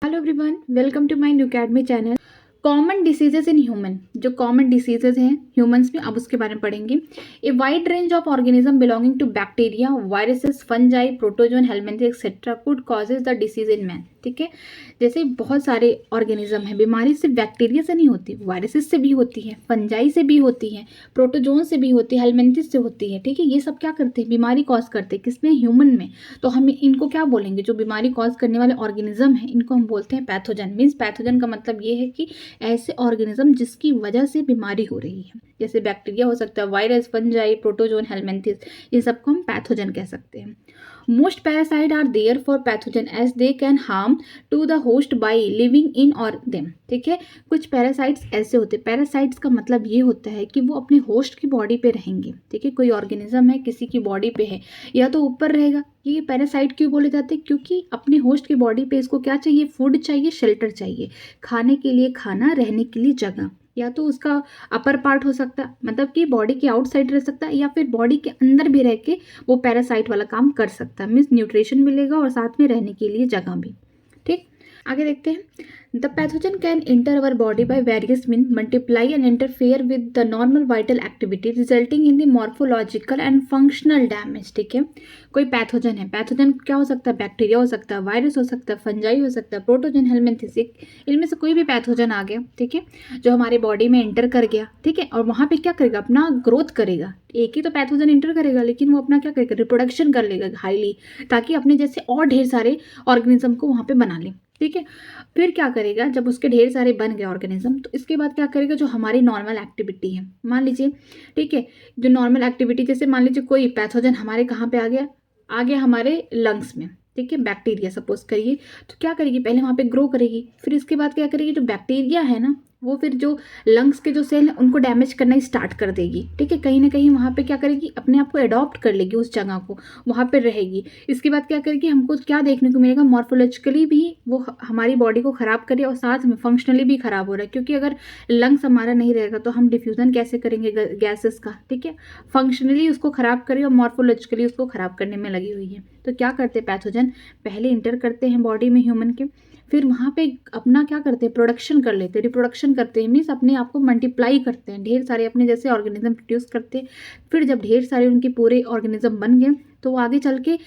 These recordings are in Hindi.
Hello everyone, welcome to my new academy channel. Common diseases in human, जो कॉमन डिसीजेज हैं ह्यूमंस में, अब उसके बारे में पढ़ेंगे। A wide range of organism belonging to bacteria, viruses, fungi, protozoan, helminths etcetera could causes the disease in man. ठीक है, जैसे बहुत सारे ऑर्गेनिज्म हैं। बीमारी सिर्फ बैक्टीरिया से नहीं होती, वायरसेस से भी होती है, फंजाई से भी होती है, प्रोटोजोन से भी होती है, हेलमिंथेस से होती है। ठीक है, ये सब क्या करते हैं? बीमारी कॉज करते हैं। किसमें? ह्यूमन में। तो हम इनको क्या बोलेंगे? जो बीमारी कॉज करने वाले ऑर्गेनिज्म हैं, इनको हम बोलते हैं पैथोजन। मीन्स पैथोजन का मतलब ये है कि ऐसे ऑर्गेनिज्म जिसकी वजह से बीमारी हो रही है। जैसे बैक्टीरिया हो सकता है, वायरस, फंजाई, प्रोटोजोन, हेलमिंथेस, ये सबको हम पैथोजन कह सकते हैं। Most parasite are therefore pathogen as they can harm to the host by living in or them. ठीक है, कुछ पैरासाइट्स ऐसे होते हैं। पैरासाइट्स का मतलब ये होता है कि वो अपने होस्ट की बॉडी पे रहेंगे। ठीक है, कोई ऑर्गेनिज्म है, किसी की बॉडी पे है, या तो ऊपर रहेगा। ये पैरासाइट क्यों बोले जाते हैं? क्योंकि अपने होस्ट की बॉडी पे इसको क्या चाहिए? फूड चाहिए, शेल्टर चाहिए, खाने के लिए खाना, रहने के लिए जगह। या तो उसका अपर पार्ट हो सकता है, मतलब कि बॉडी के आउटसाइड रह सकता है, या फिर बॉडी के अंदर भी रह के वो पैरासाइट वाला काम कर सकता है। मीन्स न्यूट्रिशन मिलेगा और साथ में रहने के लिए जगह भी। ठीक, आगे देखते हैं। The pathogen can inter our body by various mean, multiply and interfere with the normal vital activity resulting in the morphological and functional damage. ठीक है, कोई पैथोजन है। पैथोजन क्या हो सकता है? बैक्टीरिया हो सकता है, वायरस हो सकता है, फंजाई हो सकता है, प्रोटोजन, हेलमिंथेस, इनमें से कोई भी पैथोजन आ गया। ठीक है, जो हमारे बॉडी में एंटर कर गया। ठीक है, और वहाँ पे क्या करेगा? अपना ग्रोथ करेगा। एक ही तो पैथोजन एंटर करेगा, लेकिन वो अपना क्या करेगा? रिप्रोडक्शन कर लेगा हाईली, ताकि अपने जैसे और ढेर सारे ऑर्गेनिज्म को वहाँ पे बना ले। ठीक है, फिर क्या करेगा? जब उसके ढेर सारे बन गए ऑर्गेनिज्म, तो इसके बाद क्या करेगा? जो हमारी नॉर्मल एक्टिविटी है, मान लीजिए, ठीक है, जो नॉर्मल एक्टिविटी, जैसे मान लीजिए कोई पैथोजन हमारे कहाँ पे आ गया हमारे लंग्स में। ठीक है, बैक्टीरिया सपोज करिए, तो क्या करेगी? पहले वहाँ पे ग्रो करेगी, फिर इसके बाद क्या करेगी? जो बैक्टीरिया है ना, वो फिर जो लंग्स के जो सेल हैं उनको डैमेज करना स्टार्ट कर देगी। ठीक है, कहीं ना कहीं वहाँ पे क्या करेगी? अपने आप को अडॉप्ट कर लेगी, उस जगह को, वहाँ पे रहेगी। इसके बाद क्या करेगी? हमको क्या देखने को मिलेगा? मॉर्फोलॉजिकली भी वो हमारी बॉडी को ख़राब करे, और साथ में फंक्शनली भी ख़राब हो रहा है। क्योंकि अगर लंग्स हमारा नहीं रहेगा तो हम डिफ्यूज़न कैसे करेंगे गैसेस का? ठीक है, फंक्शनली उसको ख़राब करे और मॉर्फोलॉजिकली उसको ख़राब करने में लगी हुई है। तो क्या करते हैं पैथोजन? पहले इंटर करते हैं बॉडी में ह्यूमन के, फिर वहाँ पे अपना क्या करते हैं? प्रोडक्शन कर लेते हैं, रिप्रोडक्शन करते हैं। मीन्स अपने आप को मल्टीप्लाई करते हैं, ढेर सारे अपने जैसे ऑर्गेनिज्म प्रोड्यूस करते हैं। फिर जब ढेर सारे उनके पूरे ऑर्गेनिज्म बन गए, तो वो आगे चल के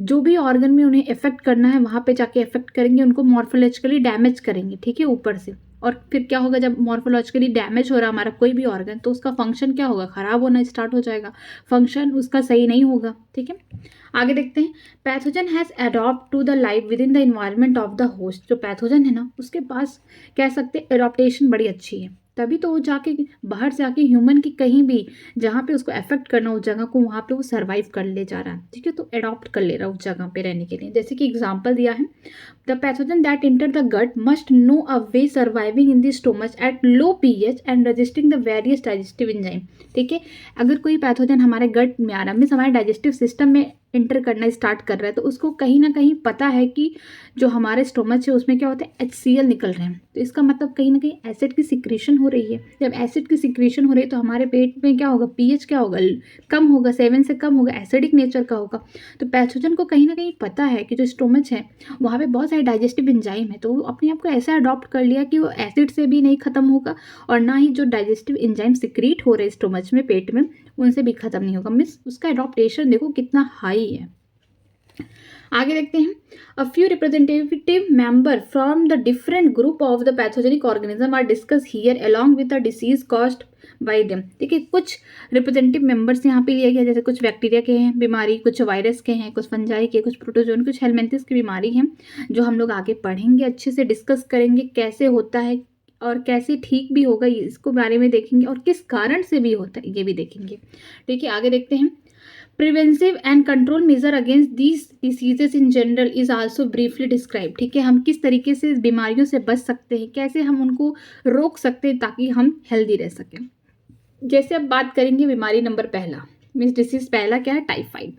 जो भी ऑर्गन में उन्हें इफेक्ट करना है, वहाँ पे जाके इफेक्ट करेंगे, उनको मॉर्फोलॉजिकली डैमेज करेंगे। ठीक है, ऊपर से। और फिर क्या होगा? जब मॉर्फोलॉजिकली डैमेज हो रहा हमारा कोई भी ऑर्गन, तो उसका फंक्शन क्या होगा? ख़राब होना स्टार्ट हो जाएगा, फंक्शन उसका सही नहीं होगा। ठीक है, आगे देखते हैं। Pathogen has adopt to the life within the environment of the host. जो पैथोजन है ना, उसके पास कह सकते हैं एडॉप्टेशन बड़ी अच्छी है, तभी तो वो जाके बाहर से आके ह्यूमन की कहीं भी जहाँ पे उसको अफेक्ट करना, उस जगह को, वहाँ पे वो सर्वाइव कर ले जा रहा है। ठीक है, तो अडॉप्ट कर ले रहा है उस जगह पे रहने के लिए। जैसे कि एग्जांपल दिया है, the pathogen that enter the gut must know a way surviving in the stomach at low pH and resisting the various digestive enzyme. ठीक है, अगर कोई पैथोजन हमारे गट में आ रहा है, मीन्स हमारे डाइजेस्टिव सिस्टम में इंटर करना स्टार्ट कर रहा है, तो उसको कहीं ना कहीं पता है कि जो हमारे स्टोमच है उसमें क्या होता है? HCl निकल रहे हैं। तो इसका मतलब कहीं ना कहीं एसिड की सिक्रीशन हो रही है। जब एसिड की सिक्रीशन हो रही है, तो हमारे पेट में क्या होगा? पीएच क्या होगा? कम होगा, 7 से कम होगा, एसिडिक नेचर का होगा। तो पैथोजन को कहीं ना कहीं पता है कि जो स्टोमच है वहाँ पे बहुत सारे डाइजेस्टिव एंजाइम है, तो वो अपने आप को ऐसा अडॉप्ट कर लिया कि वो एसिड से भी नहीं खत्म होगा, और ना ही जो डाइजेस्टिव एंजाइम सिक्रीट हो रहे स्टोमच में, पेट में, उनसे भी खत्म नहीं होगा। मीन्स उसका अडॉप्टेशन देखो कितना हाई है। आगे देखते हैं। A few representative member from the different group of the pathogenic organism are discuss here along with the disease caused by them. ठीक है, कुछ रिप्रेजेंटेटिव मेंबर्स यहाँ पे लिए गए, जैसे कुछ बैक्टीरिया के हैं बीमारी, कुछ वायरस के हैं, कुछ फंजाई के, कुछ प्रोटोजोन, कुछ हेलमिंथेस की बीमारी हैं, जो हम लोग आगे पढ़ेंगे, अच्छे से डिस्कस करेंगे कैसे होता है और कैसे ठीक भी होगा, इसको बारे में देखेंगे, और किस कारण से भी होता है ये भी देखेंगे। ठीक है, आगे देखते हैं। Preventive and control measure against these diseases in general is also briefly describe. ठीक है, हम किस तरीके से इस बीमारियों से बच सकते हैं, कैसे हम उनको रोक सकते हैं ताकि हम हेल्दी रह सकें। जैसे अब बात करेंगे बीमारी नंबर पहला, मीन्स डिसीज पहला क्या है? Typhoid.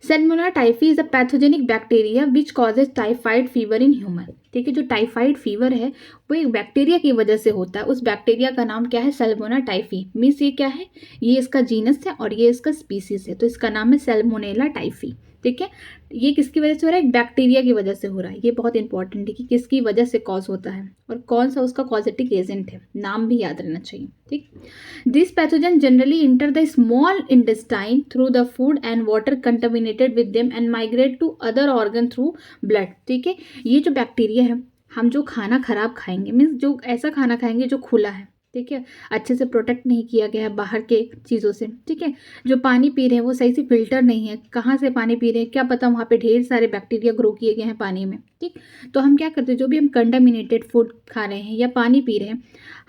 Salmonella typhi is a pathogenic bacteria which causes typhoid fever in human. ठीक है, जो टाइफाइड फीवर है वो एक बैक्टीरिया की वजह से होता है। उस बैक्टीरिया का नाम क्या है? Salmonella typhi. मीन्स ये क्या है? ये इसका जीनस है और ये इसका स्पीसीज है, तो इसका नाम है सैल्मोनेला टाइफी। ठीक है। ये किसकी वजह से हो रहा है? एक बैक्टीरिया की वजह से हो रहा है। ये बहुत इंपॉर्टेंट है कि किसकी वजह से कॉज होता है और कौन सा उसका कॉजेटिक एजेंट है, नाम भी याद रहना चाहिए। ठीक, this pathogen generally enter the small intestine through the food and water contaminated with them and migrate to other organ through blood. ठीक है, ये जो बैक्टीरिया है, हम जो खाना खराब खाएंगे, मीन्स जो ऐसा खाना खाएंगे जो खुला है, ठीक है, अच्छे से प्रोटेक्ट नहीं किया गया है बाहर के चीज़ों से, ठीक है, जो पानी पी रहे हैं वो सही से फिल्टर नहीं है, कहाँ से पानी पी रहे हैं क्या पता, वहाँ पे ढेर सारे बैक्टीरिया ग्रो किए गए हैं पानी में। ठीक, तो हम क्या करते हैं, जो भी हम कंटामिनेटेड फूड खा रहे हैं या पानी पी रहे हैं,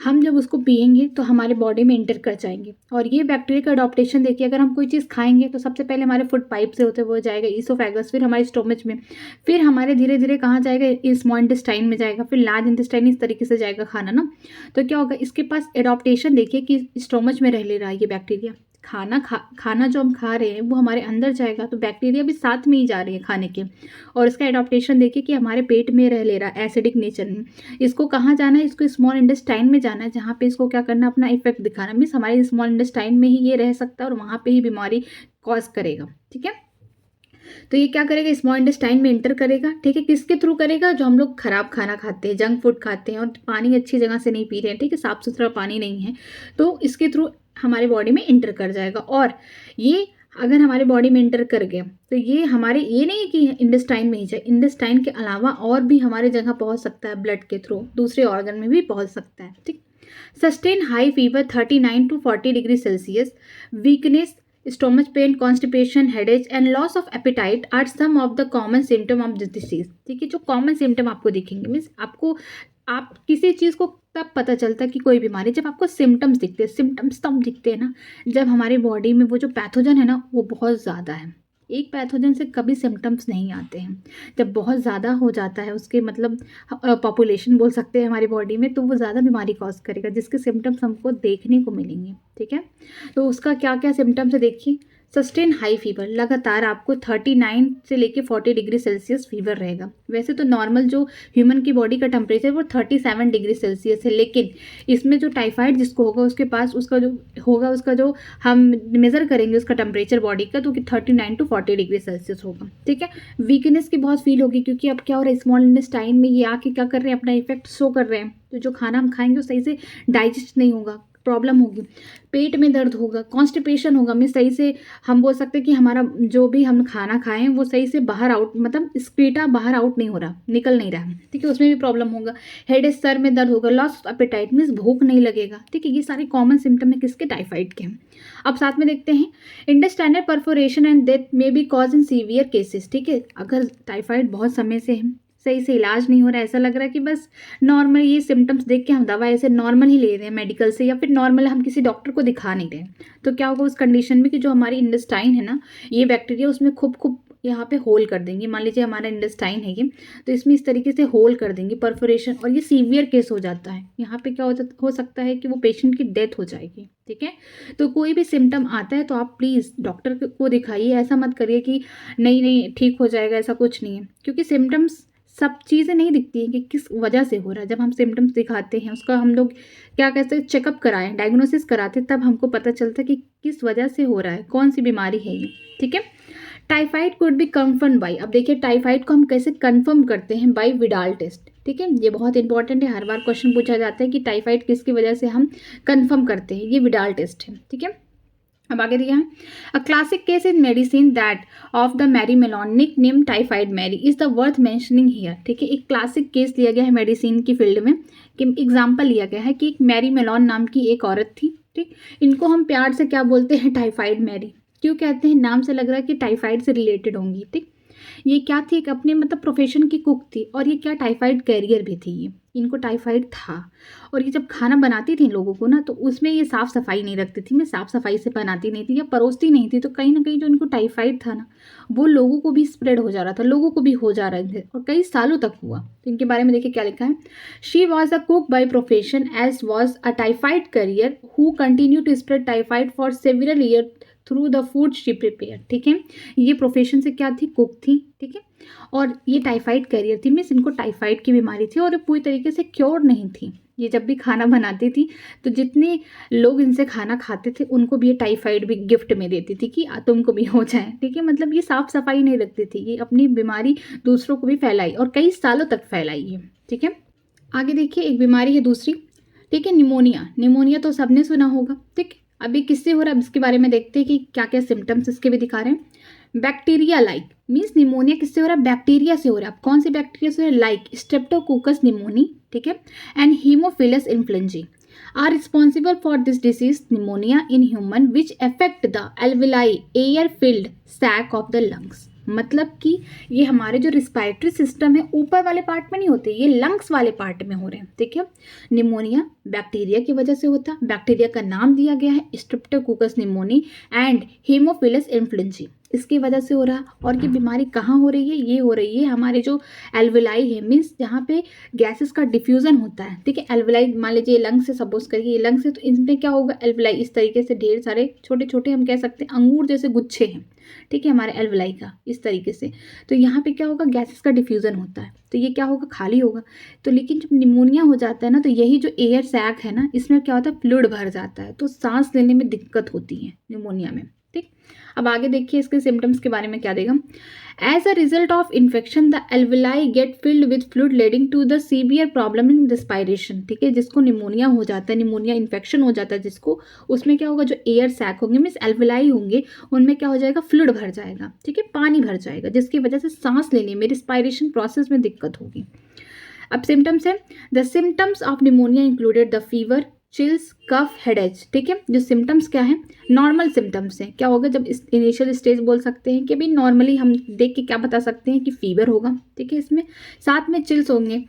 हम जब उसको पियेंगे तो हमारे बॉडी में इंटर कर जाएंगे। और ये बैक्टीरिया का अडॉप्टेशन देखिए, अगर हम कोई चीज़ खाएंगे तो सबसे पहले हमारे फूड पाइप से होते हुए जाएगा ईसोफेगस, फिर हमारे स्टोमच में, फिर हमारे धीरे धीरे कहाँ जाएगा, स्मॉल इंटेस्टाइन में जाएगा, फिर लार्ज इंटेस्टाइन, इस तरीके से जाएगा खाना ना। तो क्या होगा, इसके पास एडॉप्टेशन देखिए कि स्टोमच में रह ले रहा है ये बैक्टीरिया। खाना जो हम खा रहे हैं वो हमारे अंदर जाएगा, तो बैक्टीरिया भी साथ में ही जा रही है खाने के, और इसका एडॉप्टेशन देखिए कि हमारे पेट में रह ले रहा है एसिडिक नेचर में। इसको कहाँ जाना है, इसको स्मॉल इंटेस्टाइन में जाना है, जहाँ पे इसको क्या करना, अपना इफेक्ट दिखाना, मीन्स हमारे स्मॉल इंटेस्टाइन में ही ये रह सकता है और वहाँ पे ही बीमारी कॉज करेगा। ठीक है, तो ये क्या करेगा, स्मॉल इंटेस्टाइन में इंटर करेगा। ठीक है, किसके थ्रू करेगा, जो हम लोग खराब खाना खाते हैं, जंक फूड खाते हैं और पानी अच्छी जगह से नहीं पी रहे हैं, ठीक है, साफ सुथरा पानी नहीं है, तो इसके थ्रू हमारे बॉडी में इंटर कर जाएगा। और ये अगर हमारे बॉडी में इंटर कर गया तो ये हमारे, ये नहीं है कि इंटेस्टाइन में ही जाए, इंटेस्टाइन के अलावा और भी हमारे जगह पहुंच सकता है, ब्लड के थ्रू दूसरे ऑर्गन में भी पहुंच सकता है। ठीक, sustain high fever 39 to 40 degree Celsius, weakness, stomach pain, constipation, headache and loss of appetite are some of the common symptom of this disease। ठीक है, जो कॉमन सिम्टम आपको दिखेंगे, मीन्स आपको, आप किसी चीज़ को तब पता चलता है कि कोई बीमारी, जब आपको सिम्टम्स दिखते हैं। सिम्टम्स तब दिखते हैं ना जब हमारी बॉडी में वो जो पैथोजन है ना वो बहुत ज़्यादा है। एक पैथोजन से कभी सिम्टम्स नहीं आते हैं, जब बहुत ज़्यादा हो जाता है उसके मतलब पॉपुलेशन बोल सकते हैं हमारी बॉडी में, तो वो ज़्यादा बीमारी कॉज करेगा, जिसके सिम्टम्स हमको देखने को मिलेंगे। ठीक है, तो उसका क्या क्या सिम्टम्स है देखिए। सस्टेन हाई फीवर, लगातार आपको 39 से लेके 40 डिग्री सेल्सियस फीवर रहेगा। वैसे तो नॉर्मल जो ह्यूमन की बॉडी का टेम्परेचर वो 37 डिग्री सेल्सियस है, लेकिन इसमें जो टाइफाइड जिसको होगा उसके पास उसका जो होगा, उसका जो हम मेज़र करेंगे उसका टेम्परेचर बॉडी का, तो 39 to 40 डिग्री सेल्सियस होगा। ठीक है, वीकनेस की बहुत फील होगी, क्योंकि अब क्या हो रहा है, स्मॉल इंटेस्टाइन में ये आके क्या कर रहे हैं, अपना इफेक्ट शो कर रहे हैं, तो जो खाना हम खाएंगे वो सही से डाइजेस्ट नहीं होगा, प्रॉब्लम होगी, पेट में दर्द होगा, कॉन्स्टिपेशन होगा, मीन्स सही से हम बोल सकते हैं कि हमारा जो भी हम खाना खाएं वो सही से बाहर आउट, मतलब स्क्रीटा बाहर आउट नहीं हो रहा, निकल नहीं रहा है। ठीक है, उसमें भी प्रॉब्लम होगा, हेडेक, सर में दर्द होगा, लॉस ऑफ एपेटाइट मीन्स भूख नहीं लगेगा। ठीक है, ये सारे कॉमन सिम्टम है किसके, टाइफाइड के हैं। अब साथ में देखते हैं, intestinal perforation and death may be cause in severe cases. ठीक है, अगर टाइफाइड बहुत समय से है, सही से इलाज नहीं हो रहा है, ऐसा लग रहा है कि बस नॉर्मल ये सिम्टम्स देख के हम दवा ऐसे नॉर्मल ही ले रहे हैं मेडिकल से, या फिर नॉर्मल हम किसी डॉक्टर को दिखा नहीं रहे हैं, तो क्या होगा उस कंडीशन में कि जो हमारी इंटेस्टाइन है ना, ये बैक्टीरिया उसमें खूब यहाँ पे होल कर देंगे। मान लीजिए हमारा इंटेस्टाइन है ये, तो इसमें इस तरीके से होल कर देंगे, परफोरेशन, और ये सीवियर केस हो जाता है। यहाँ पे क्या हो सकता है कि वो पेशेंट की डेथ हो जाएगी। ठीक है, तो कोई भी सिम्टम आता है तो आप प्लीज़ डॉक्टर को दिखाइए, ऐसा मत करिए कि नहीं ठीक हो जाएगा, ऐसा कुछ नहीं है, क्योंकि सिम्टम्स सब चीज़ें नहीं दिखती हैं कि किस वजह से हो रहा है। जब हम सिम्टम्स दिखाते हैं उसका हम लोग क्या कहते हैं, चेकअप कराएं, डायग्नोसिस कराते, तब हमको पता चलता है कि किस वजह से हो रहा है, कौन सी बीमारी है ये। ठीक है, typhoid could be confirm by, अब देखिए टाइफाइड को हम कैसे कन्फर्म करते हैं, बाई विडाल टेस्ट। ठीक है, ये बहुत इंपॉर्टेंट है, हर बार क्वेश्चन पूछा जाता है कि टाइफाइड किसकी वजह से हम कन्फर्म करते हैं, ये विडाल टेस्ट है। ठीक है, अब आगे दिया है, a classic case in medicine that of the Mary Mallon nickname typhoid Mary is the worth mentioning here. ठीक है, एक क्लासिक केस लिया गया है मेडिसिन की फील्ड में, कि एग्जाम्पल लिया गया है कि एक मैरी मेलॉन नाम की एक औरत थी। ठीक, इनको हम प्यार से क्या बोलते हैं, टाइफाइड मैरी। क्यों कहते हैं, नाम से लग रहा है कि टाइफाइड से रिलेटेड होंगी। ठीक, ये क्या थी, एक अपने मतलब प्रोफेशन की कुक थी, और ये क्या टाइफाइड कैरियर भी थी, ये इनको टाइफाइड था। और ये जब खाना बनाती थी लोगों को ना, तो उसमें ये साफ़ सफाई नहीं रखती थी, मैं साफ़ सफाई से बनाती नहीं थी या परोसती नहीं थी, तो कहीं ना कहीं जो इनको टाइफाइड था ना, वो लोगों को भी स्प्रेड हो जा रहा था, लोगों को भी हो जा रहे थे, और कई सालों तक हुआ। तो इनके बारे में देखिए क्या लिखा है, she was a cook by profession as was a typhoid carrier who continue to spread typhoid for several year through the food she prepare. ठीक है, ये प्रोफेशन से क्या थी, कुक थी। ठीक है, और ये टाइफाइड कैरियर थी, मीन्स इनको टाइफाइड की बीमारी थी और पूरी तरीके से क्योर नहीं थी। ये जब भी खाना बनाती थी तो जितने लोग इनसे खाना खाते थे उनको भी ये टाइफाइड भी गिफ्ट में देती थी कि तुमको भी हो जाए। ठीक है, मतलब ये साफ सफाई नहीं रखती थी, ये अपनी बीमारी दूसरों को भी फैलाई और कई सालों तक फैलाई है। ठीक है, आगे देखिए एक बीमारी है दूसरी, ठीक है, निमोनिया। निमोनिया तो सबने सुना होगा। ठीक, अभी किससे हो रहा है इसके बारे में देखते हैं कि क्या क्या सिम्टम्स इसके भी दिखा रहे हैं। बैक्टीरिया लाइक, मीन्स निमोनिया किससे हो रहा है, बैक्टीरिया से हो रहा है। अब कौन सी बैक्टीरिया से हो रहा है, लाइक स्ट्रेप्टोकोकस निमोनी, ठीक है, and Haemophilus influenza are responsible for this disease pneumonia in human which affect the alveoli air filled sac of the lungs। मतलब कि ये हमारे जो रिस्पायरेटरी सिस्टम है ऊपर वाले पार्ट में नहीं होते, ये लंग्स वाले पार्ट में हो रहे हैं। ठीक है, निमोनिया बैक्टीरिया की वजह से होता है। बैक्टीरिया का नाम दिया गया है Streptococcus pneumoniae and Haemophilus influenza, इसकी वजह से हो रहा। और ये बीमारी कहाँ हो रही है, ये हो रही है हमारे जो एल्वेलाई है, मीन्स जहाँ पे गैसेस का डिफ्यूजन होता है। ठीक है, एल्वेलाई मान लीजिए लंग्स से, सपोज करिए ये लंग्स है, तो इनमें क्या होगा, एल्वेलाई इस तरीके से ढेर सारे छोटे छोटे हम कह सकते हैं अंगूर जैसे गुच्छे हैं। ठीक है, हमारे एल्वेलाई का इस तरीके से, तो यहाँ पे क्या होगा, गैसेस का डिफ्यूजन होता है, तो ये क्या होगा, खाली होगा। तो लेकिन जब निमोनिया हो जाता है ना, तो यही जो एयर सैक है ना, इसमें क्या होता है, फ्लूइड भर जाता है, तो सांस लेने में दिक्कत होती है निमोनिया में। ठीक, अब आगे देखिए इसके सिम्टम्स के बारे में क्या देगा। As a result of infection the alveoli get filled with fluid leading to the severe problem in respiration. ठीक है, जिसको निमोनिया हो जाता है, निमोनिया इन्फेक्शन हो जाता है जिसको, उसमें क्या होगा, जो एयर सैक होंगे मीन्स एल्वेलाई होंगे, उनमें क्या हो जाएगा, फ्लूइड भर जाएगा। ठीक है, पानी भर जाएगा, जिसकी वजह से सांस लेने में, रिस्पिरेशन प्रोसेस में दिक्कत होगी। अब सिम्टम्स है, the symptoms of pneumonia included the fever, chills, cough, headache. ठीक है, जो सिम्टम्स क्या है, नॉर्मल सिम्टम्स हैं। क्या होगा, जब इनिशियल स्टेज बोल सकते हैं कि भाई नॉर्मली हम देख के क्या बता सकते हैं कि फीवर होगा। ठीक है, इसमें साथ में चिल्स होंगे,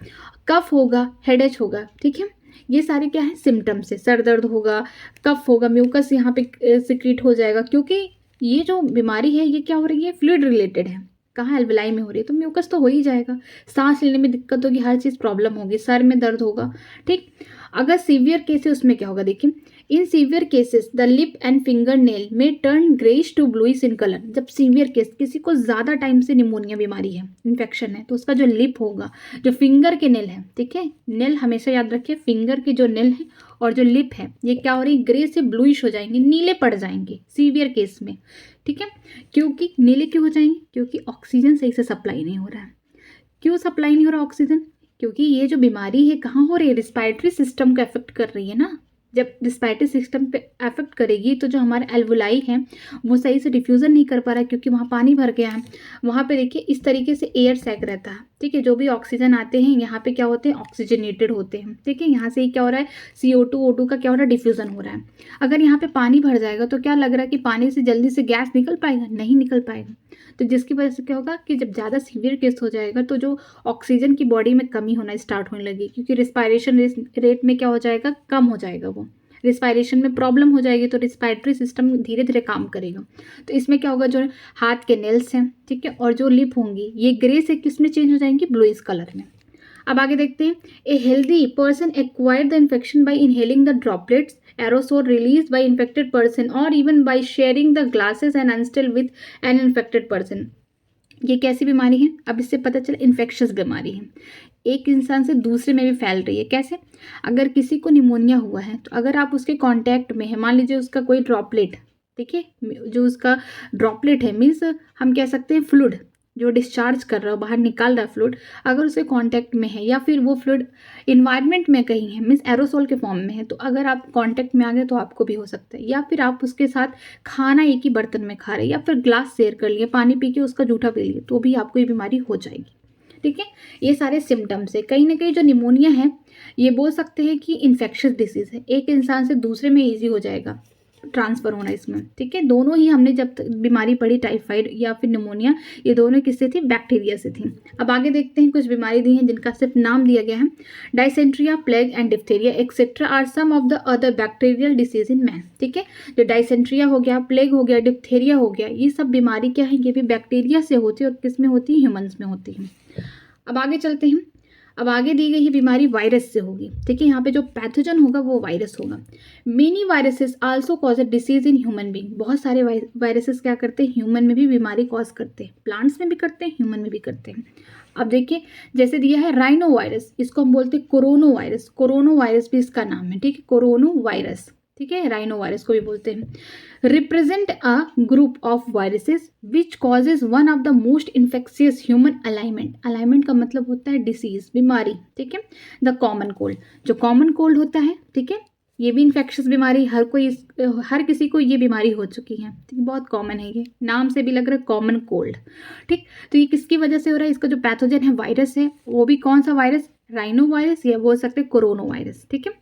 कफ होगा, हेडेक होगा। ठीक है, ये सारे क्या है, सिम्टम्स है। सर दर्द होगा, कफ होगा, म्यूकस यहाँ पे सिक्रीट हो जाएगा, क्योंकि ये जो बीमारी है ये क्या हो रही है, फ्लूइड रिलेटेड है। कहाँ, एल्वेलाई में हो रही है, तो म्यूकस तो हो ही जाएगा, सांस लेने में दिक्कत होगी, हर चीज़ प्रॉब्लम होगी, सर में दर्द होगा। ठीक, अगर सीवियर केस है उसमें क्या होगा, देखिए in severe cases the lip and finger nail में turn greyish to bluish in colour. जब सीवियर केस, किसी को ज़्यादा टाइम से निमोनिया बीमारी है, इन्फेक्शन है, तो उसका जो लिप होगा, जो फिंगर के नेल है, ठीक है, नेल हमेशा याद रखिए, फिंगर के जो नेल है और जो लिप है, ये क्या हो रही है, ग्रे से ब्लूइश हो जाएंगे, नीले पड़ जाएंगे सीवियर केस में। ठीक है, क्योंकि नीले क्यों हो जाएंगे, क्योंकि ऑक्सीजन सही से सप्लाई नहीं हो रहा है। क्यों सप्लाई नहीं हो रहा ऑक्सीजन, क्योंकि ये जो बीमारी है कहाँ हो रही है, रिस्पायरेटरी सिस्टम को अफेक्ट कर रही है ना। जब रिस्पायरेटरी सिस्टम पे अफेक्ट करेगी तो जो हमारे एल्वोलाई हैं वो सही से डिफ्यूज़न नहीं कर पा रहा है, क्योंकि वहाँ पानी भर गया है। वहाँ पे देखिए इस तरीके से एयर सैक रहता है। ठीक है, जो भी ऑक्सीजन आते हैं यहाँ पे क्या होते हैं, ऑक्सीजनेटेड होते हैं। ठीक है, यहाँ से ही क्या हो रहा है, CO2 O2 का क्या हो रहा है, डिफ्यूज़न हो रहा है। अगर यहाँ पे पानी भर जाएगा तो क्या लग रहा है कि पानी से जल्दी से गैस निकल पाएगा, नहीं निकल पाएगा। तो जिसकी वजह से क्या होगा कि जब ज़्यादा सीवियर केस हो जाएगा तो जो ऑक्सीजन की बॉडी में कमी होना स्टार्ट होने लगी, क्योंकि रिस्पायरेशन रेट में क्या हो जाएगा, कम हो जाएगा, वो रिस्पायरेशन में प्रॉब्लम हो जाएगी, तो रिस्पायरेटरी सिस्टम धीरे धीरे काम करेगा। तो इसमें क्या होगा, जो हाथ के नेल्स हैं, ठीक है, और जो लिप होंगी, ये ग्रे से किस में चेंज हो जाएंगी, ब्लूइश कलर में। अब आगे देखते हैं, a healthy person acquired the infection by inhaling the droplets aerosol released by infected person or even by sharing the glasses and unstill with an infected person। ये कैसी बीमारी है, अब इससे पता चला इन्फेक्शियस बीमारी है, एक इंसान से दूसरे में भी फैल रही है। कैसे, अगर किसी को निमोनिया हुआ है तो अगर आप उसके कांटेक्ट में है, मान लीजिए उसका कोई ड्रॉपलेट, ठीक है, जो उसका ड्रॉपलेट है, मीन्स हम कह सकते हैं फ्लूइड जो डिस्चार्ज कर रहा हो, बाहर निकाल रहा है फ्लूइड, अगर उसके कांटेक्ट में है या फिर वो फ्लूइड इन्वायरमेंट में कहीं है, मीन्स एरोसोल के फॉर्म में है, तो अगर आप कांटेक्ट में आ गए तो आपको भी हो सकता है। या फिर आप उसके साथ खाना एक ही बर्तन में खा रहे, या फिर ग्लास शेयर कर लिए, पानी पी के उसका जूठा पी लिए, तो भी आपको ये बीमारी हो जाएगी। ठीक है, ये सारे सिम्टम्स है। कहीं ना कहीं जो निमोनिया है ये बोल सकते हैं कि इन्फेक्शियस डिसीज़ है, एक इंसान से दूसरे में ईजी हो जाएगा ट्रांसफ़र होना इसमें। ठीक है, दोनों ही हमने जब तक बीमारी पढ़ी, टाइफाइड या फिर निमोनिया, ये दोनों किससे थी, बैक्टीरिया से थी। अब आगे देखते हैं, कुछ बीमारी दी हैं जिनका सिर्फ नाम दिया गया है, dysentery, plague and diphtheria etcetera are some of the other bacterial disease in man. ठीक है, जो डायसेंट्रिया हो गया, प्लेग हो गया, डिप्थीरिया हो गया, ये सब बीमारी क्या है, ये भी बैक्टीरिया से होती है और किस में होती है, ह्यूमन्स में होती है। अब आगे चलते हैं, अब आगे दी गई ये बीमारी वायरस से होगी, ठीक है। यहाँ पे जो पैथोजन होगा वो वायरस होगा। Many viruses also cause a disease in human being, बहुत सारे वायरसेस क्या करते हैं, ह्यूमन में भी बीमारी कॉज करते हैं, प्लांट्स में भी करते हैं, ह्यूमन में भी करते हैं। अब देखिए जैसे दिया है राइनो वायरस, इसको हम बोलते हैं कोरोनो वायरस, कोरोनो वायरस भी इसका नाम है, ठीक है, कोरोनो वायरस, ठीक है, राइनो वायरस को भी बोलते हैं। Represent a group of viruses which causes one of the most infectious human alignment, alignment का मतलब होता है डिसीज, बीमारी, ठीक है। द कॉमन कोल्ड, जो कॉमन कोल्ड होता है, ठीक है, ये भी इन्फेक्शियस बीमारी, हर किसी को ये बीमारी हो चुकी है, ठीक है, बहुत कॉमन है, ये नाम से भी लग रहा है कॉमन कोल्ड, ठीक। तो ये किसकी वजह से हो रहा है, इसका जो पैथोजन है वायरस है, वो भी कौन सा वायरस, राइनो वायरस या बोल सकते हैं कोरोनो वायरस, ठीक है।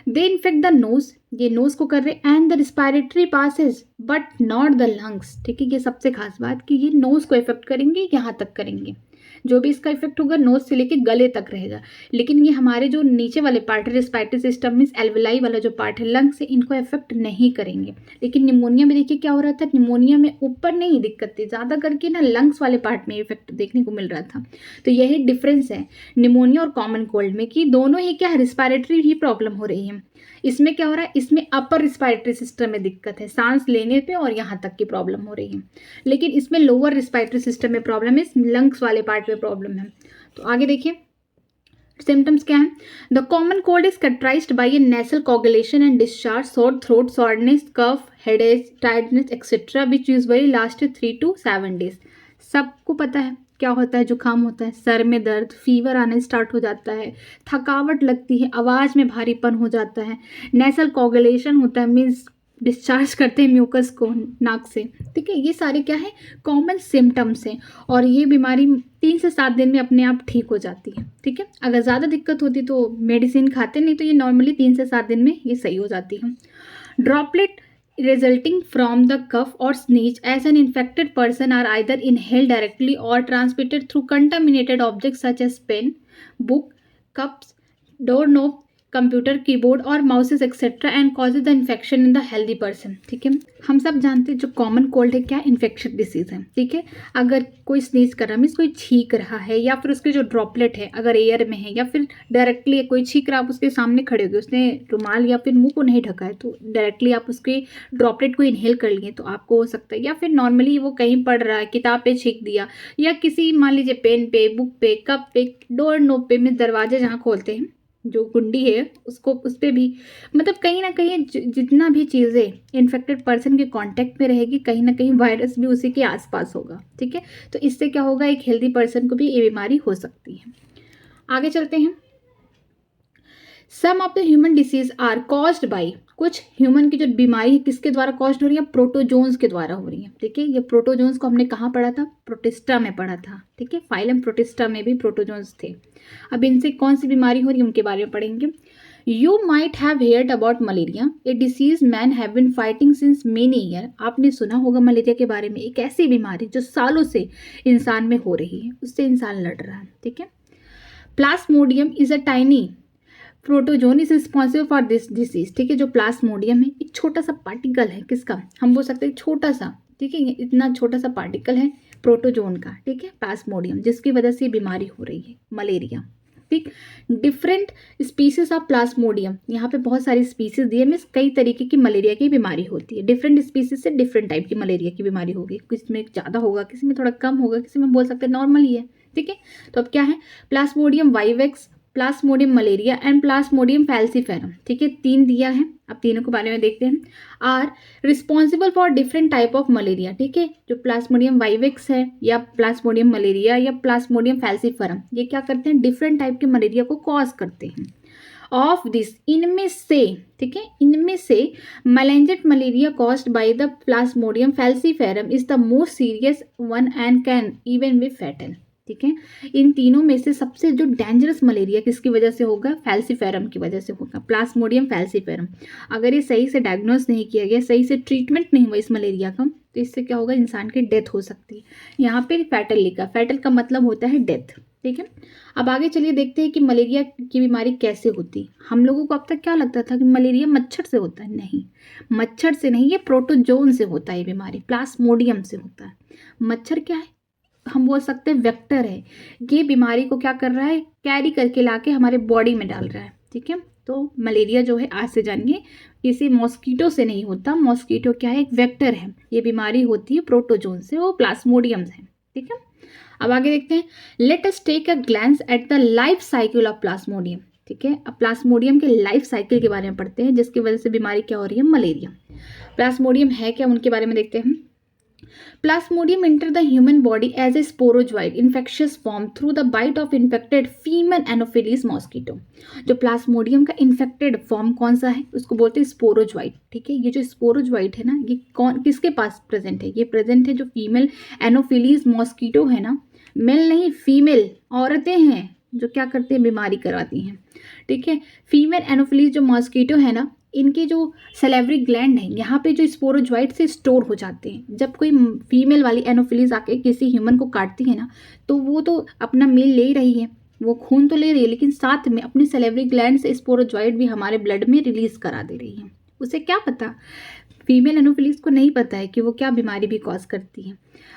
दे इन्फेक्ट द नोज, ये नोज को कर रहे, and the respiratory passage but not the lungs, ठीक है, ये सबसे खास बात कि ये नोज को इफेक्ट करेंगे, यहाँ तक करेंगे, जो भी इसका इफेक्ट होगा नोज से लेके गले तक रहेगा, लेकिन ये हमारे जो नीचे वाले पार्ट है रिस्पायरेटरी सिस्टम में एल्वेलाई वाला जो पार्ट है लंग से, इनको इफेक्ट नहीं करेंगे। लेकिन निमोनिया में देखिए क्या हो रहा था, निमोनिया में ऊपर नहीं दिक्कत थी, ज़्यादा करके ना लंग्स वाले पार्ट में इफेक्ट देखने को मिल रहा था। तो यही डिफरेंस है निमोनिया और कॉमन कोल्ड में, कि दोनों ही क्या है, रिस्पायरेटरी ही प्रॉब्लम हो रही है। इसमें क्या हो रहा है, इसमें अपर रिस्पायरेटरी सिस्टम में दिक्कत है, सांस लेने पे और यहाँ तक की प्रॉब्लम हो रही है, लेकिन इसमें लोअर रिस्पायरेटरी सिस्टम में प्रॉब्लम है, लंग्स वाले पार्ट में प्रॉब्लम है। तो आगे देखिए सिम्टम्स क्या है, the common cold is characterised by a nasal coagulation and discharge, sore throat, soreness, cough, headache, tiredness etcetera which usually last 3 to 7 days। सबको पता है क्या होता है, जुकाम होता है, सर में दर्द, फीवर आने स्टार्ट हो जाता है, थकावट लगती है, आवाज़ में भारीपन हो जाता है, नेसल कोगुलेशन होता है, मीन्स डिस्चार्ज करते हैं म्यूकस को नाक से, ठीक है। ये सारे क्या है, कॉमन सिम्टम्स हैं, और ये बीमारी 3 से 7 दिन में अपने आप ठीक हो जाती है, ठीक है। अगर ज़्यादा दिक्कत होती तो मेडिसिन खाते, नहीं तो ये नॉर्मली 3 से 7 दिन में ये सही हो जाती है। Droplet resulting from the cough or sneeze as an infected person are either inhaled directly or transmitted through contaminated objects such as pen, book, cups, doorknob, computer keyboard और mouses etcetera and causes the infection in the healthy person, ठीक है। हम सब जानते हैं जो कॉमन कोल्ड है क्या, इन्फेक्शन डिसीज है, ठीक है। अगर कोई स्नीज कर रहा है, मीन्स कोई छींक रहा है, या फिर उसके जो ड्रॉपलेट है अगर एयर में है, या फिर डायरेक्टली कोई छींक रहा, आप उसके सामने खड़े हो गए, उसने रुमाल या फिर मुंह को नहीं ढका है, तो डायरेक्टली आप उसके ड्रॉपलेट को इनहेल कर लिए तो आपको हो सकता है, या फिर नॉर्मली वो कहीं पढ़ रहा है, किताब पे छींक दिया, या किसी मान लीजिए पेन पे, बुक पे, कप पे, डोर नोब पे, मीन्स दरवाजे जहाँ खोलते हैं जो कुंडी है उसको, उस पर भी, मतलब कहीं ना कहीं जितना भी चीज़ें इन्फेक्टेड पर्सन के कांटेक्ट में रहेगी, कहीं ना कहीं वायरस भी उसी के आसपास होगा, ठीक है। तो इससे क्या होगा, एक हेल्दी पर्सन को भी ये बीमारी हो सकती है। आगे चलते हैं। Some of the human disease are caused by, कुछ ह्यूमन की जो बीमारी है किसके द्वारा कॉज्ड हो रही है, प्रोटोजोन्स के द्वारा हो रही है, ठीक है। ये प्रोटोजोन्स को हमने कहाँ पढ़ा था, प्रोटिस्टा में पढ़ा था, ठीक है। फाइलम प्रोटिस्टा में भी प्रोटोजोन्स थे। अब इनसे कौन सी बीमारी हो रही है उनके बारे में पढ़ेंगे। You might have heard about malaria, A disease man have been fighting since many year, आपने सुना होगा मलेरिया के बारे में, एक ऐसी बीमारी जो सालों से इंसान में हो रही है, उससे इंसान लड़ रहा है, ठीक है। Plasmodium is a tiny protozoan is responsible for this disease, ठीक है। जो प्लाज्मोडियम है एक छोटा सा पार्टिकल है, किसका, हम बोल सकते हैं छोटा सा, ठीक है, इतना छोटा सा पार्टिकल है प्रोटोजोन का, ठीक है, प्लाज्मोडियम, जिसकी वजह से बीमारी हो रही है मलेरिया, ठीक। डिफरेंट स्पीसीज ऑफ प्लाज्मोडियम, यहाँ पे बहुत सारी स्पीसीज दिए, मीन्स कई तरीके की मलेरिया की बीमारी होती है, डिफरेंट स्पीसीज से डिफरेंट टाइप की मलेरिया की बीमारी होगी, किसी में ज़्यादा होगा, किसी में थोड़ा कम होगा, किसी में बोल सकते हैं नॉर्मल ही है, ठीक है। तो अब क्या है, Plasmodium vivax, Plasmodium malaria and Plasmodium falciparum, ठीक है, 3 दिया है। अब तीनों के बारे में देखते हैं। Are responsible for different type of malaria, ठीक है। जो प्लाज्मोडियम वाइवेक्स है या प्लाज्मोडियम मलेरिया या प्लाज्मोडियम फैल्सीफेरम, ये क्या करते हैं, डिफरेंट टाइप के मलेरिया को कॉज करते हैं। ऑफ दिस, इनमें से, ठीक है, इनमें से malignant malaria caused by the plasmodium falciparum is the most serious one and can even be fatal, ठीक है। इन तीनों में से सबसे जो डेंजरस मलेरिया किसकी वजह से होगा, फैल्सीफेरम की वजह से होगा, प्लाज्मोडियम फैल्सीफेरम। अगर ये सही से डायग्नोस नहीं किया गया, सही से ट्रीटमेंट नहीं हुआ इस मलेरिया का, तो इससे क्या होगा, इंसान की डेथ हो सकती है। यहाँ पे फैटल लिखा, फैटल का मतलब होता है डेथ, ठीक है। अब आगे चलिए देखते हैं कि मलेरिया की बीमारी कैसे होती। हम लोगों को अब तक क्या लगता था कि मलेरिया मच्छर से होता है, नहीं, मच्छर से नहीं, ये प्रोटोजोन से होता है, ये बीमारी प्लाज्मोडियम से होता है। मच्छर क्या है, हम बोल सकते हैं वेक्टर है, ये बीमारी को क्या कर रहा है, कैरी करके लाके हमारे बॉडी में डाल रहा है। ठीक है, तो मलेरिया जो है आज से जानिए किसी मॉस्किटो से नहीं होता। मॉस्किटो क्या है, एक वेक्टर है। ये बीमारी होती है प्रोटोजोन से, वो प्लाज्मोडियम है। ठीक है, अब आगे देखते हैं। Let us take a glance at the life cycle of Plasmodium. ठीक है, अब प्लाज्मोडियम के लाइफ साइकिल के बारे में पढ़ते हैं, जिसकी वजह से बीमारी क्या हो रही है, मलेरिया। प्लाज्मोडियम है क्या, उनके बारे में देखते हैं। Plasmodium enter the human body as a sporozoite infectious form through the bite of infected female Anopheles mosquito। जो प्लाज्मोडियम का इन्फेक्टेड फॉर्म कौन सा है, उसको बोलते हैं स्पोरोजोइट। ठीक है, ये जो स्पोरोजोइट है ना, ये कौन किसके पास प्रेजेंट है, ये प्रेजेंट है जो फीमेल एनोफिलीज मॉस्किटो है ना, मेल नहीं फीमेल औरतें हैं जो क्या करती हैं, बीमारी करवाती हैं। ठीक है, फीमेल एनोफिलीज जो मॉस्किटो है ना, इनके जो सलेवरी ग्लैंड है यहाँ पे जो स्पोरोजोइट से स्टोर हो जाते हैं। जब कोई फीमेल वाली एनोफिलीज आके किसी ह्यूमन को काटती है ना, तो वो तो अपना मील ले ही रही है, वो खून तो ले रही है, लेकिन साथ में अपनी सलेवरी ग्लैंड से स्पोरोजोइट भी हमारे ब्लड में रिलीज करा दे रही है। उसे क्या पता, फीमेल एनोफिलीज को नहीं पता है कि वो क्या बीमारी भी कॉज करती है।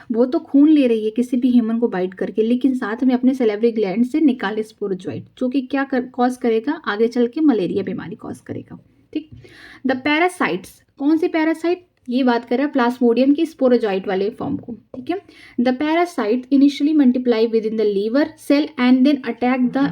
वो तो खून ले रही है किसी भी ह्यूमन को बाइट करके, लेकिन साथ में अपने सलेवरी ग्लैंड से निकाले स्पोरोजोइट, जो कि क्या कॉज करेगा, आगे चल के मलेरिया बीमारी कॉज करेगा। ठीक, द पैरासाइट्स, कौन से पैरासाइट, ये बात कर रहा है प्लाज्मोडियम की स्पोरोजोइट वाले फॉर्म को। ठीक है, the parasite initially multiply within the liver cell and then attack the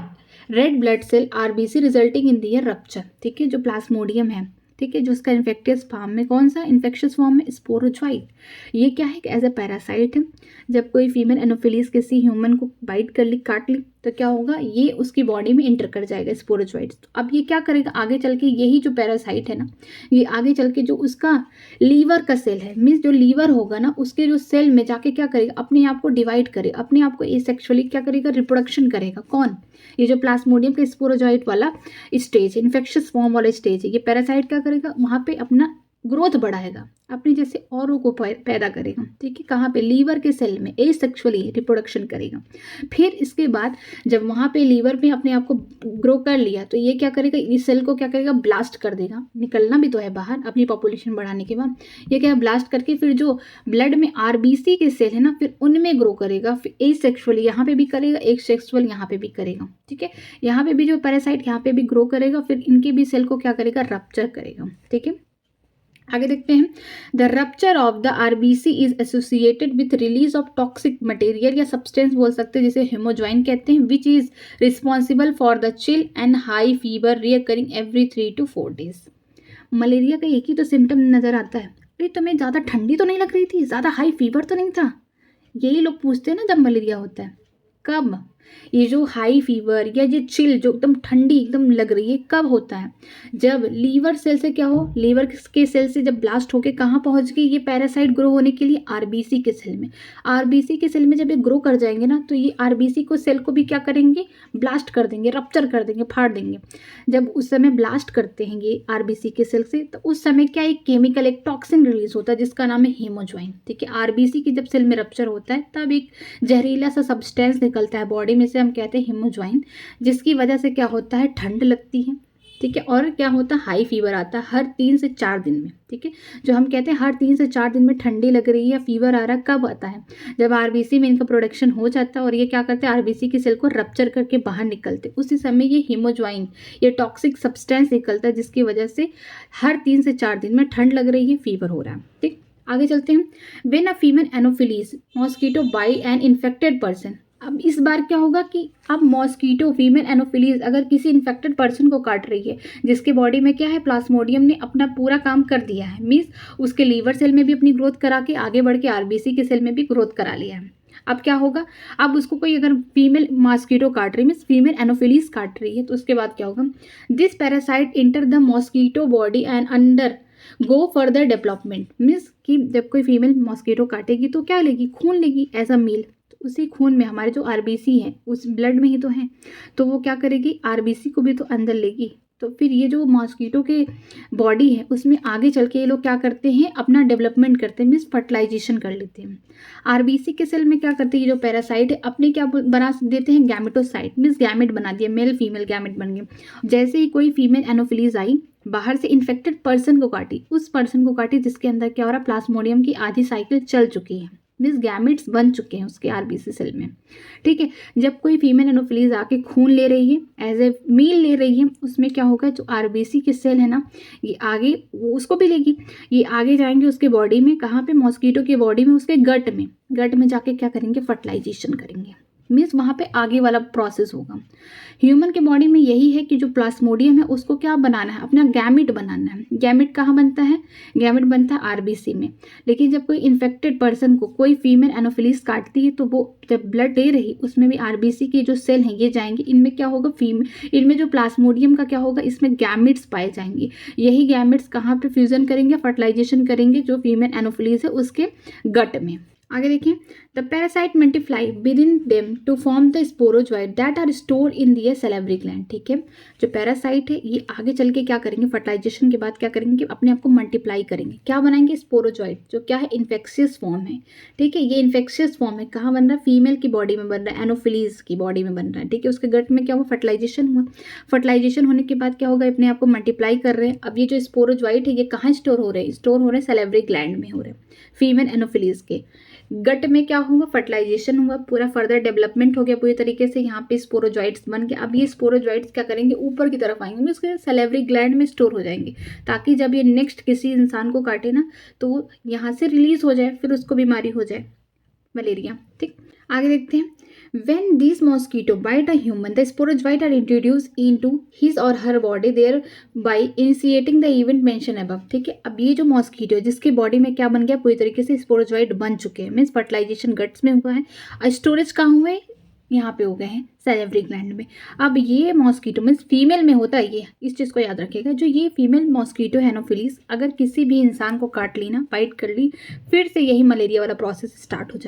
red blood cell RBC resulting in their rupture. ठीक है, जो प्लाज्मोडियम है, ठीक है, जो उसका इन्फेक्टियस फॉर्म में कौन सा इन्फेक्शियस फॉर्म में स्पोरोजोइट, ये क्या है, एज अ पैरासाइट है। जब कोई फीमेल एनोफिलीज किसी ह्यूमन को बाइट कर ली, काट ली, तो क्या होगा, ये उसकी बॉडी में इंटर कर जाएगा स्पोरोजोइट्स। तो अब ये क्या करेगा आगे चल के, यही जो पैरासाइट है ना, ये आगे चल के जो उसका लीवर का सेल है, मीन्स जो लीवर होगा ना, उसके जो सेल में जाके क्या करेगा, अपने आप को डिवाइड करेगा, अपने आप को एसेक्सुअली क्या करेगा, रिप्रोडक्शन करेगा। कौन, ये जो प्लाज्मोडियम का स्पोरोजोइट वाला स्टेज, इन्फेक्शियस फॉर्म वाला स्टेज है, ये पैरासाइट क्या करेगा, वहाँ पे अपना ग्रोथ बढ़ाएगा, अपने जैसे औरों को पैदा करेगा। ठीक है, कहाँ पे, लीवर के सेल में एसेक्सुअली रिप्रोडक्शन करेगा। फिर इसके बाद जब वहाँ पे लीवर में अपने आप को ग्रो कर लिया, तो ये क्या करेगा, इस सेल को क्या करेगा, ब्लास्ट कर देगा। निकलना भी तो है बाहर अपनी पॉपुलेशन बढ़ाने के बाद, ये क्या ब्लास्ट करके फिर जो ब्लड में आरबीसी के सेल है ना, फिर उनमें ग्रो करेगा। फिर एसेक्सुअली यहाँ पे भी करेगा, एसेक्सुअल यहाँ पे भी करेगा। ठीक है, यहाँ पे भी जो पैरासाइट यहाँ पे भी ग्रो करेगा, फिर इनके भी सेल को क्या करेगा, रप्चर करेगा। ठीक है, आगे देखते हैं। The rupture of the RBC is associated with release of toxic material या सब्सटेंस बोल सकते हैं, जिसे हेमोजॉइन कहते हैं, which is responsible for the chill and high fever recurring every 3 to 4 days। Malaria का एक ही तो सिम्टम नजर आता है, अरे तुम्हें ज़्यादा ठंडी तो नहीं लग रही थी, ज़्यादा हाई फीवर तो नहीं था, यही लोग पूछते हैं ना जब मलेरिया होता है। कब ये जो हाई फीवर या ये चिल जो एकदम ठंडी एकदम लग रही है, कब होता है, जब लीवर सेल से क्या हो, लीवर के सेल से जब ब्लास्ट होके कहाँ पहुँच गई, ये पैरासाइट ग्रो होने के लिए आरबीसी के सेल में। आरबीसी के सेल में जब ये ग्रो कर जाएंगे ना, तो ये आरबीसी को सेल को भी क्या करेंगे, ब्लास्ट कर देंगे, रप्चर कर देंगे, फाड़ देंगे। जब उस समय ब्लास्ट करते हैं ये आरबीसी के सेल से, तो उस समय क्या एक केमिकल, एक टॉक्सिन रिलीज होता है जिसका नाम है हेमोजॉइन। ठीक है, आरबीसी की जब सेल में रप्चर होता है, तब एक जहरीला सा सब्सटेंस निकलता है बॉडी में से, हम कहते हैं हेमोजॉइन, जिसकी वजह से क्या होता है, ठंड लगती है। ठीक है, और क्या होता है, हाई फीवर आता है हर 3 से 4 दिन में। ठीक है, जो हम कहते हैं हर 3 से 4 दिन में ठंडी लग रही है या फीवर आ रहा है, कब आता है, जब आरबीसी में इनका प्रोडक्शन हो जाता है और ये क्या करते हैं, आरबीसी की सेल को रप्चर करके बाहर निकलते, उसी समय ये हेमोजॉइन, ये टॉक्सिक सब्सटेंस निकलता है, जिसकी वजह से हर 3 से 4 दिन में ठंड लग रही है, फीवर हो रहा है। ठीक, आगे चलते हैं। When a female Anopheles mosquito bite an infected person, अब इस बार क्या होगा कि अब मॉस्किटो फीमेल एनोफिलीज अगर किसी इन्फेक्टेड पर्सन को काट रही है, जिसके बॉडी में क्या है, प्लाज्मोडियम ने अपना पूरा काम कर दिया है, मीन्स उसके लीवर सेल में भी अपनी ग्रोथ करा के आगे बढ़ के आरबीसी के सेल में भी ग्रोथ करा लिया है। अब क्या होगा, अब उसको कोई अगर फीमेल मॉस्किटो काट रही है, मीन्स फीमेल एनोफिलीज काट रही है, तो उसके बाद क्या होगा, this parasite enter the mosquito body and under go further development, means कि जब कोई फीमेल मॉस्किटो काटेगी तो क्या लेगी, खून लेगी एज अ मेल, उसी खून में हमारे जो आरबीसी है उस ब्लड में ही तो है, तो वो क्या करेगी, आरबीसी को भी तो अंदर लेगी। तो फिर ये जो मॉस्किटो के बॉडी है उसमें आगे चल के ये लोग क्या करते हैं, अपना डेवलपमेंट करते हैं, मीन्स फर्टिलाइजेशन कर लेते हैं। आरबीसी के सेल में क्या करते हैं, ये जो पैरासाइट है अपने क्या बना देते हैं, गैमेटोसाइट, मीन्स गैमेट बना दिया, मेल फीमेल गैमेट बन गए। जैसे ही कोई फीमेल एनोफिलीज आई, बाहर से इन्फेक्टेड पर्सन को काटी, उस पर्सन को काटी जिसके अंदर क्या हो रहा है, प्लाज्मोडियम की आधी साइकिल चल चुकी है, मीन्स गैमेट्स बन चुके हैं उसके आरबीसी सेल में, ठीक है। जब कोई फीमेल एनोफिलीज आके खून ले रही है, एज ए मील ले रही है, उसमें क्या होगा, जो आरबीसी के सेल है ना, ये आगे वो उसको भी लेगी, ये आगे जाएंगे उसके बॉडी में, कहाँ पे, मॉस्किटो के बॉडी में, उसके गट में जाके क्या करेंगे, फर्टिलाइजेशन करेंगे, मीन्स वहाँ पे आगे वाला प्रोसेस होगा। ह्यूमन के बॉडी में यही है कि जो प्लास्मोडियम है उसको क्या बनाना है, अपना गैमिट बनाना है। गैमिट कहाँ बनता है, गैमिट बनता है आरबीसी में। लेकिन जब कोई इन्फेक्टेड पर्सन को कोई फीमेल एनोफिलीज काटती है तो वो जब ब्लड दे रही, उसमें भी आरबीसी के जो सेल हैं ये जाएंगे, इनमें क्या होगा, इनमें जो प्लास्मोडियम का क्या होगा, इसमें गैमिट्स पाए जाएंगे। यही गैमिट्स कहाँ पे फ्यूजन करेंगे, फर्टिलाइजेशन करेंगे जो फीमेल एनोफिलीज है उसके गट में। आगे देखिए, the parasite multiply within them to form the sporozoite that are store in their salivary gland, ठीक है। जो पैरासाइट है ये आगे चल के क्या करेंगे, फर्टिलाइजेशन के बाद क्या करेंगे कि अपने आप को मल्टीप्लाई करेंगे, क्या बनाएंगे, स्पोरोजोइट, जो क्या है, इन्फेक्शियस फॉर्म है, ठीक है। ये इन्फेक्शियस फॉर्म है, कहाँ बन रहा है, फीमेल की बॉडी में बन रहा है, एनोफिलीज की बॉडी में बन रहा है, ठीक है। उसके गट में क्या हुआ, फर्टिलाइजेशन हुआ, फर्टिलाइजेशन होने के बाद क्या होगा, अपने आप को मल्टीप्लाई कर रहे हैं। अब ये जो स्पोरोजोइट है ये कहाँ स्टोर हो रहे हैं, स्टोर हो रहे हैं सैलिवरी ग्लैंड में हो रहे हैं, फीमेल एनोफिलीज के गट में क्या हुआ, फर्टिलाइजेशन हुआ, पूरा फर्दर डेवलपमेंट हो गया पूरी तरीके से, यहाँ पे स्पोरोजोइट्स बन गए। अब ये स्पोरोजोइट्स क्या करेंगे, ऊपर की तरफ आएंगे, उसके सैलिवरी ग्लैंड में स्टोर हो जाएंगे, ताकि जब ये नेक्स्ट किसी इंसान को काटे ना तो यहाँ से रिलीज हो जाए, फिर उसको बीमारी हो जाए, मलेरिया, ठीक। आगे देखते हैं, when these mosquito bite a human, the sporozoite are introduced into his or her body thereby initiating the event mentioned above, ठीक है। अब ये जो मॉस्किटो है जिसके बॉडी में क्या बन गया, पूरी तरीके से स्पोरोजोइट बन चुके हैं, मीन्स फर्टिलाइजेशन गट्स में हुआ है, और स्टोरेज कहाँ हुए, यहाँ पे हो गए हैं सैलिवरी ग्लैंड में। अब ये मॉस्किटो मीन्स फीमेल में होता है, ये इस चीज़ को याद रखिएगा, जो ये फीमेल मॉस्किटो एनोफिलीज अगर किसी भी इंसान को काट ली ना, बाइट कर ली, फिर से यही मलेरिया वाला प्रोसेस स्टार्ट हो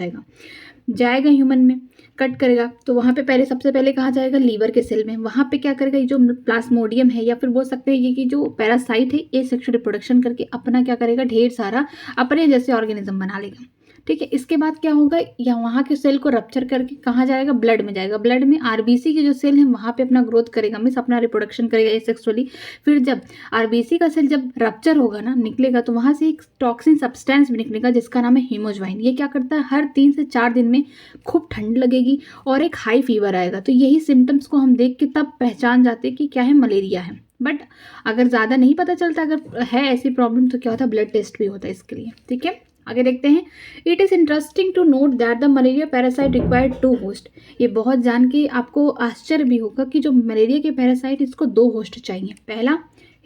जाएगा ह्यूमन में, कट करेगा तो वहाँ पे पहले सबसे पहले कहाँ जाएगा, लीवर के सेल में। वहाँ पे क्या करेगा, ये जो प्लास्मोडियम है या फिर बोल सकते हैं ये कि जो पैरासाइट है, ये सेक्सुअल रिप्रोडक्शन करके अपना क्या करेगा, ढेर सारा अपने जैसे ऑर्गेनिज्म बना लेगा, ठीक है। इसके बाद क्या होगा, या वहाँ के सेल को रप्चर करके कहाँ जाएगा, ब्लड में जाएगा। ब्लड में आरबीसी के जो सेल हैं वहाँ पे अपना ग्रोथ करेगा, मीन्स अपना रिप्रोडक्शन करेगा एसेक्सुअली। फिर जब आरबीसी का सेल जब रप्चर होगा ना, निकलेगा, तो वहाँ से एक टॉक्सिन सब्सटेंस भी निकलेगा जिसका नाम है हीमोज्वाइन। ये क्या करता है, हर 3 से 4 दिन में खूब ठंड लगेगी और एक हाई फीवर आएगा। तो यही सिम्टम्स को हम देख के तब पहचान जाते कि क्या है, मलेरिया है। बट अगर ज़्यादा नहीं पता चलता, अगर है ऐसी प्रॉब्लम, तो क्या होता है, ब्लड टेस्ट भी होता है इसके लिए, ठीक है। आगे देखते हैं, it is interesting to note that the malaria parasite required 2 host. ये बहुत जान के आपको आश्चर्य भी होगा कि जो मलेरिया के पैरासाइट, इसको 2 होस्ट चाहिए। पहला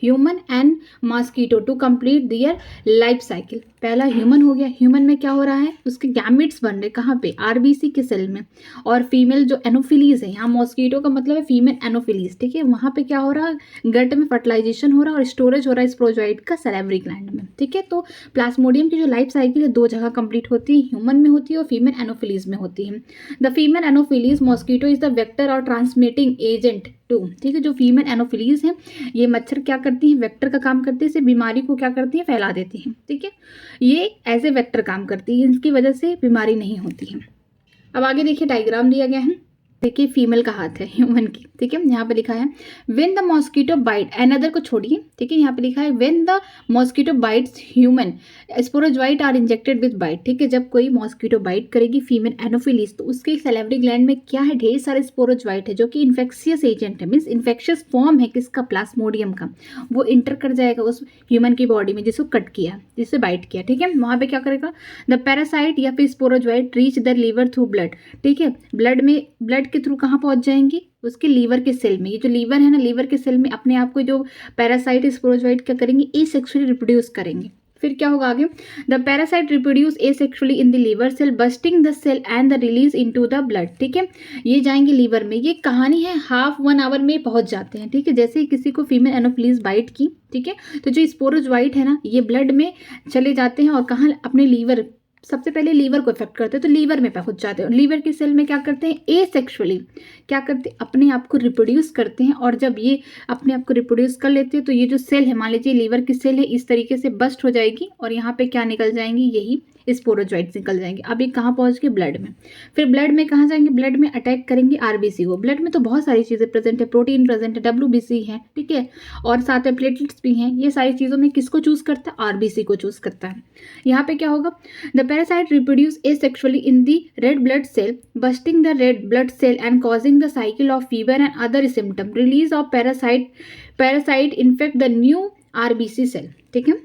human and mosquito to complete their life cycle. पहला ह्यूमन हो गया, ह्यूमन में क्या हो रहा है, उसके गैमिट्स बन रहे कहाँ पे, आरबीसी के सेल में। और फीमेल जो एनोफिलीज है, यहाँ मॉस्किटो का मतलब है फीमेल एनोफिलीज, ठीक है। वहाँ पे क्या हो रहा है, गट में फर्टिलाइजेशन हो रहा है और स्टोरेज हो रहा है स्पोरोजोइट का सैलिवरी ग्लैंड में, ठीक है। तो प्लास्मोडियम की जो लाइफ साइकिल है 2 जगह कंप्लीट होती है, ह्यूमन में होती है और फीमेल एनोफिलीज में होती है। The female Anopheles mosquito is the vector और ट्रांसमिटिंग एजेंट टू, ठीक है। जो फीमेल एनोफिलीज हैं ये मच्छर क्या करती हैं, वेक्टर का काम करती है, इसे बीमारी को क्या करती है, फैला देती हैं, ठीक है। ये एज ए वेक्टर काम करती है, इसकी वजह से बीमारी नहीं होती है। अब आगे देखिए, डायग्राम दिया गया है, देखिए फीमेल का हाथ है ह्यूमन की, ठीक है। यहाँ पे लिखा है when the mosquito bite, another को छोड़िए, ठीक है। यहाँ पे लिखा है when the mosquito bites human sporozoite are injected with bite, ठीक है। जब कोई मॉस्किटो बाइट करेगी फीमेल एनोफिलीज, तो उसके सैलिवरी ग्लैंड में क्या है, ढेर सारे स्पोरोजोइट है जो कि इन्फेक्शियस एजेंट है, मीन्स इन्फेक्शियस फॉर्म है किसका, प्लास्मोडियम का। वो इंटर कर जाएगा उस ह्यूमन की बॉडी में जिसको कट किया, जिससे बाइट किया, ठीक है। वहाँ पे क्या करेगा, द पैरासाइट या फिर sporozoite reach the liver through blood, ठीक है। ब्लड के थ्रू कहाँ पहुंच जाएंगी, उसके लीवर के सेल में। ये जो लीवर है ना, लीवर के सेल में अपने आप को जो पैरासाइट स्पोरोजोइट क्या करेंगे, एसेक्सुअली रिप्रोड्यूस करेंगे। फिर क्या होगा आगे, the parasite reproduce asexually in the liver cell bursting the cell and the release into the blood, ठीक है। ये जाएंगे लीवर में, ये कहानी है 1/2 आवर में पहुंच जाते हैं, ठीक है। जैसे ही किसी को फीमेल एनोफिलीज बाइट की, ठीक है, तो जो स्पोरोजोइट है ना, ये ब्लड में चले जाते हैं और कहाँ, अपने लीवर, सबसे पहले लीवर को इफेक्ट करते हैं, तो लीवर में पहुंच जाते हैं। लीवर के सेल में क्या करते हैं, एसेक्सुअली क्या करते हैं, अपने आप को रिप्रोड्यूस करते हैं। और जब ये अपने आप को रिप्रोड्यूस कर लेते हैं तो ये जो सेल है, मान लीजिए लीवर की सेल है, इस तरीके से बस्ट हो जाएगी और यहाँ पे क्या निकल जाएंगी, यही स्पोरोजोइट्स निकल जाएंगे। अब ये कहाँ पहुँच गए, ब्लड में। फिर ब्लड में कहाँ जाएंगे, ब्लड में अटैक करेंगे आरबीसी को। ब्लड में तो बहुत सारी चीज़ें प्रेजेंट है, प्रोटीन प्रेजेंट है, डब्ल्यूबीसी है, ठीक है, और साथ में प्लेटलेट्स भी हैं। ये सारी चीज़ों में किसको चूज करता है, आरबीसी को चूज करता है। यहाँ पे क्या होगा, the parasite reproduce asexually in the red blood cell, bursting the red blood cell and causing the cycle of fever and other symptom. Release of parasite infect the new RBC cell, ठीक है।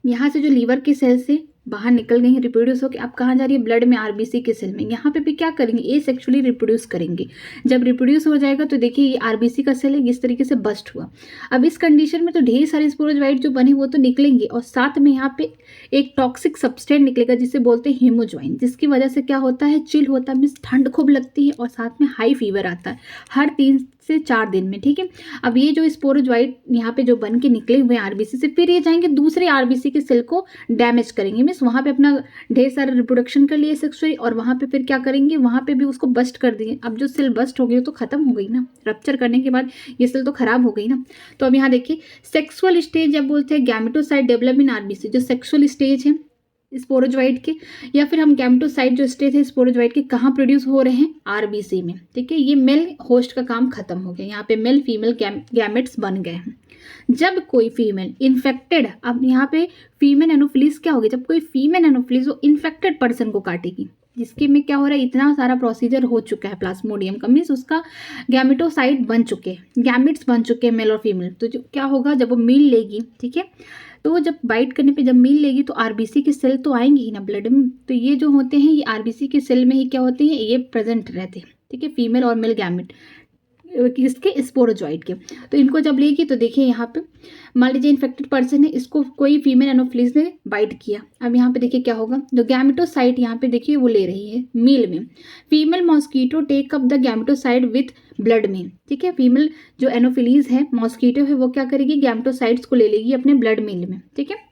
यहाँ से जो लीवर के सेल से बाहर निकल गई हैं, रिप्रोड्यूस होकर अब कहाँ जा रही है, ब्लड में आरबीसी के सेल में। यहाँ पे भी क्या करेंगे, एसेक्सुअली रिप्रोड्यूस करेंगे। जब रिप्रोड्यूस हो जाएगा तो देखिए ये आरबीसी का सेल है, इस तरीके से बस्ट हुआ। अब इस कंडीशन में तो ढेर सारे स्पोरोजोइट जो बने वो तो निकलेंगे, और साथ में यहाँ पे एक टॉक्सिक सब्सटेंस निकलेगा जिसे बोलते हैं हीमोज्वाइन, जिसकी वजह से क्या होता है, चिल होता है, मीन्स ठंड खूब लगती है, और साथ में हाई फीवर आता है हर 3 से 4 दिन में, ठीक है। अब ये जो स्पोरोजोइट यहाँ पे जो बन के निकले हुए हैं आरबीसी से, फिर ये जाएंगे दूसरे आरबीसी के सेल को डैमेज करेंगे, मीन्स वहाँ पे अपना ढेर सारा रिप्रोडक्शन कर लिए सेक्सुअली, और वहाँ पे फिर क्या करेंगे, वहाँ पे भी उसको बस्ट कर दिए। अब जो सेल बस्ट हो गई तो खत्म हो गई ना, रप्चर करने के बाद ये सेल तो खराब हो गई ना। तो अब यहाँ देखिए सेक्सुअल स्टेज जब बोलते हैं गैमेटोसाइट डेवलप इन आरबीसी, जो सेक्सुअल स्टेज है स्पोरोजोइट के, या फिर हम गैमेटोसाइट जो स्टेज है स्पोरोजोइट के, कहाँ प्रोड्यूस हो रहे हैं, आरबीसी में, ठीक है। ये मेल होस्ट का काम खत्म हो गया, यहाँ पे मेल फीमेल गैमेट्स बन गए हैं। जब कोई फीमेल इन्फेक्टेड, अब यहाँ पे फीमेल एनोफिलीज क्या होगी, जब कोई फीमेल एनोफिलीज वो इन्फेक्टेड पर्सन को काटेगी, जिसके में क्या हो रहा है, इतना सारा प्रोसीजर हो चुका है प्लाज्मोडियम का, मीन्स उसका गैमेटोसाइट बन चुके हैं, गैमेट्स बन चुके हैं मेल और फीमेल। तो जो क्या होगा, जब वो मील लेगी, ठीक है, तो जब बाइट करने पे जब मील लेगी तो आरबीसी के सेल तो आएंगे ही ना ब्लड में। तो ये जो होते हैं ये आरबीसी के सेल में ही क्या होते हैं, ये प्रेजेंट रहते हैं, ठीक है, फीमेल और मेल गैमेट किसके, स्पोरोजोइट के। तो इनको जब लेगी तो देखिए यहाँ पे मान लीजिए इन्फेक्टेड पर्सन है, इसको कोई फीमेल एनोफिलीज ने बाइट किया। अब यहाँ पे देखिए क्या होगा, जो गैमेटोसाइट यहाँ पे देखिए वो ले रही है मील में, female mosquito take up the gametocyte with blood में, ठीक है। फीमेल जो एनोफिलीज है, मॉस्किटो है, वो क्या करेगी, गैमेटोसाइट्स को ले लेगी अपने ब्लड मील में, ठीक है।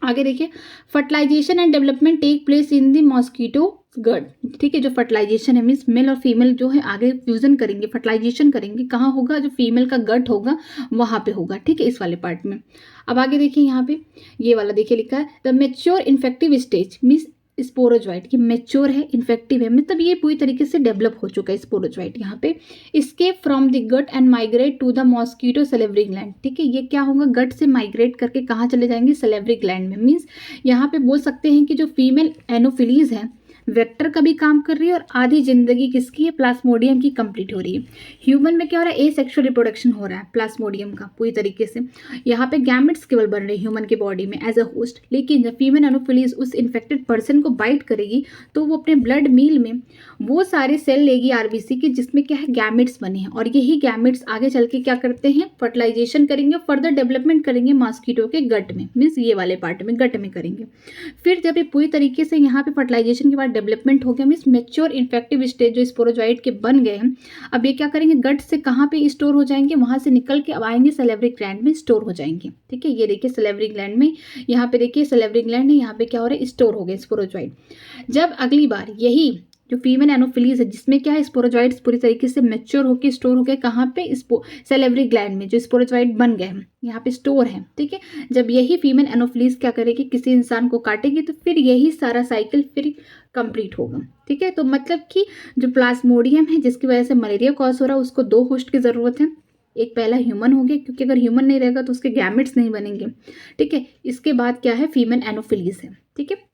आगे देखिए fertilisation and development take place in the mosquito gut, ठीक है। जो फर्टिलाइजेशन है मीन्स मेल और फीमेल जो है आगे फ्यूजन करेंगे, फर्टिलाइजेशन करेंगे, कहाँ होगा, जो फीमेल का गट होगा वहाँ पे होगा, ठीक है, इस वाले पार्ट में। अब आगे देखिए यहाँ पे ये वाला देखिए लिखा है the mature infective stage, means sporozoite की मेच्योर है, इन्फेक्टिव है, मतलब ये पूरी तरीके से डेवलप हो चुका है स्पोरोजोइट यहाँ पे। Escape from the gut and migrate to the mosquito salivary gland, ठीक है। ये क्या होगा, गट से माइग्रेट करके कहाँ चले जाएंगे, सलेवरी ग्लैंड में। मीन्स यहाँ पे बोल सकते हैं कि जो फीमेल एनोफिलीज है वेक्टर का भी काम कर रही है, और आधी जिंदगी किसकी है, प्लाज्मोडियम की कंप्लीट हो रही है। ह्यूमन में क्या हो रहा है, एसेक्सुअल रिप्रोडक्शन हो रहा है प्लाज्मोडियम का पूरी तरीके से। यहाँ पे गैमेट्स केवल बन रहे हैं ह्यूमन के बॉडी में एज अ होस्ट, लेकिन जब फीमेल एनोफिलीज उस इन्फेक्टेड पर्सन को बाइट करेगी तो वो अपने ब्लड मील में वो सारे सेल लेगी आरबीसी के, जिसमें क्या है, गैमेट्स बने हैं, और यही गैमेट्स आगे चल के क्या करते हैं, फर्टिलाइजेशन करेंगे, फर्दर डेवलपमेंट करेंगे मॉस्किटो के गट में, मीन्स ये वाले पार्ट में, गट में करेंगे। फिर जब ये पूरी तरीके से यहाँ पे फर्टिलाइजेशन के बाद डेवलपमेंट हो गया, मीन्स मेच्योर इन्फेक्टिव स्टेज जो स्पोरोजोइट के बन गए हैं, अब ये क्या करेंगे, गट से कहाँ पे स्टोर हो जाएंगे, वहां से निकल के अब आएंगे सलेवरी ग्लैंड में स्टोर हो जाएंगे, ठीक है। ये देखिए सलेवरी ग्लैंड में, यहाँ पे देखिए सलेवरी ग्लैंड है, यहाँ पे क्या हो रहा है, स्टोर हो गए स्पोरोजोइट। जब अगली बार यही जो फीमेल एनोफिलीज है, जिसमें क्या है, स्पोरोजोइट्स पूरी तरीके से मैच्योर होकर स्टोर हो गए, कहाँ पे, सलेवरी ग्लैंड में, जो स्पोरोजोइट बन गए हैं यहाँ पे स्टोर है, ठीक है। जब यही फीमेल एनोफिलीज क्या करेगी, किसी इंसान को काटेगी, तो फिर यही सारा साइकिल फिर कंप्लीट होगा, ठीक है। तो मतलब कि जो प्लाज्मोडियम है जिसकी वजह से मलेरिया कॉज हो रहा है, उसको 2 होस्ट की जरूरत है। एक पहला ह्यूमन हो गया, क्योंकि अगर ह्यूमन नहीं रहेगा तो उसके गैमेट्स नहीं बनेंगे, ठीक है। इसके बाद क्या है, फीमेल एनोफिलीज है, ठीक है।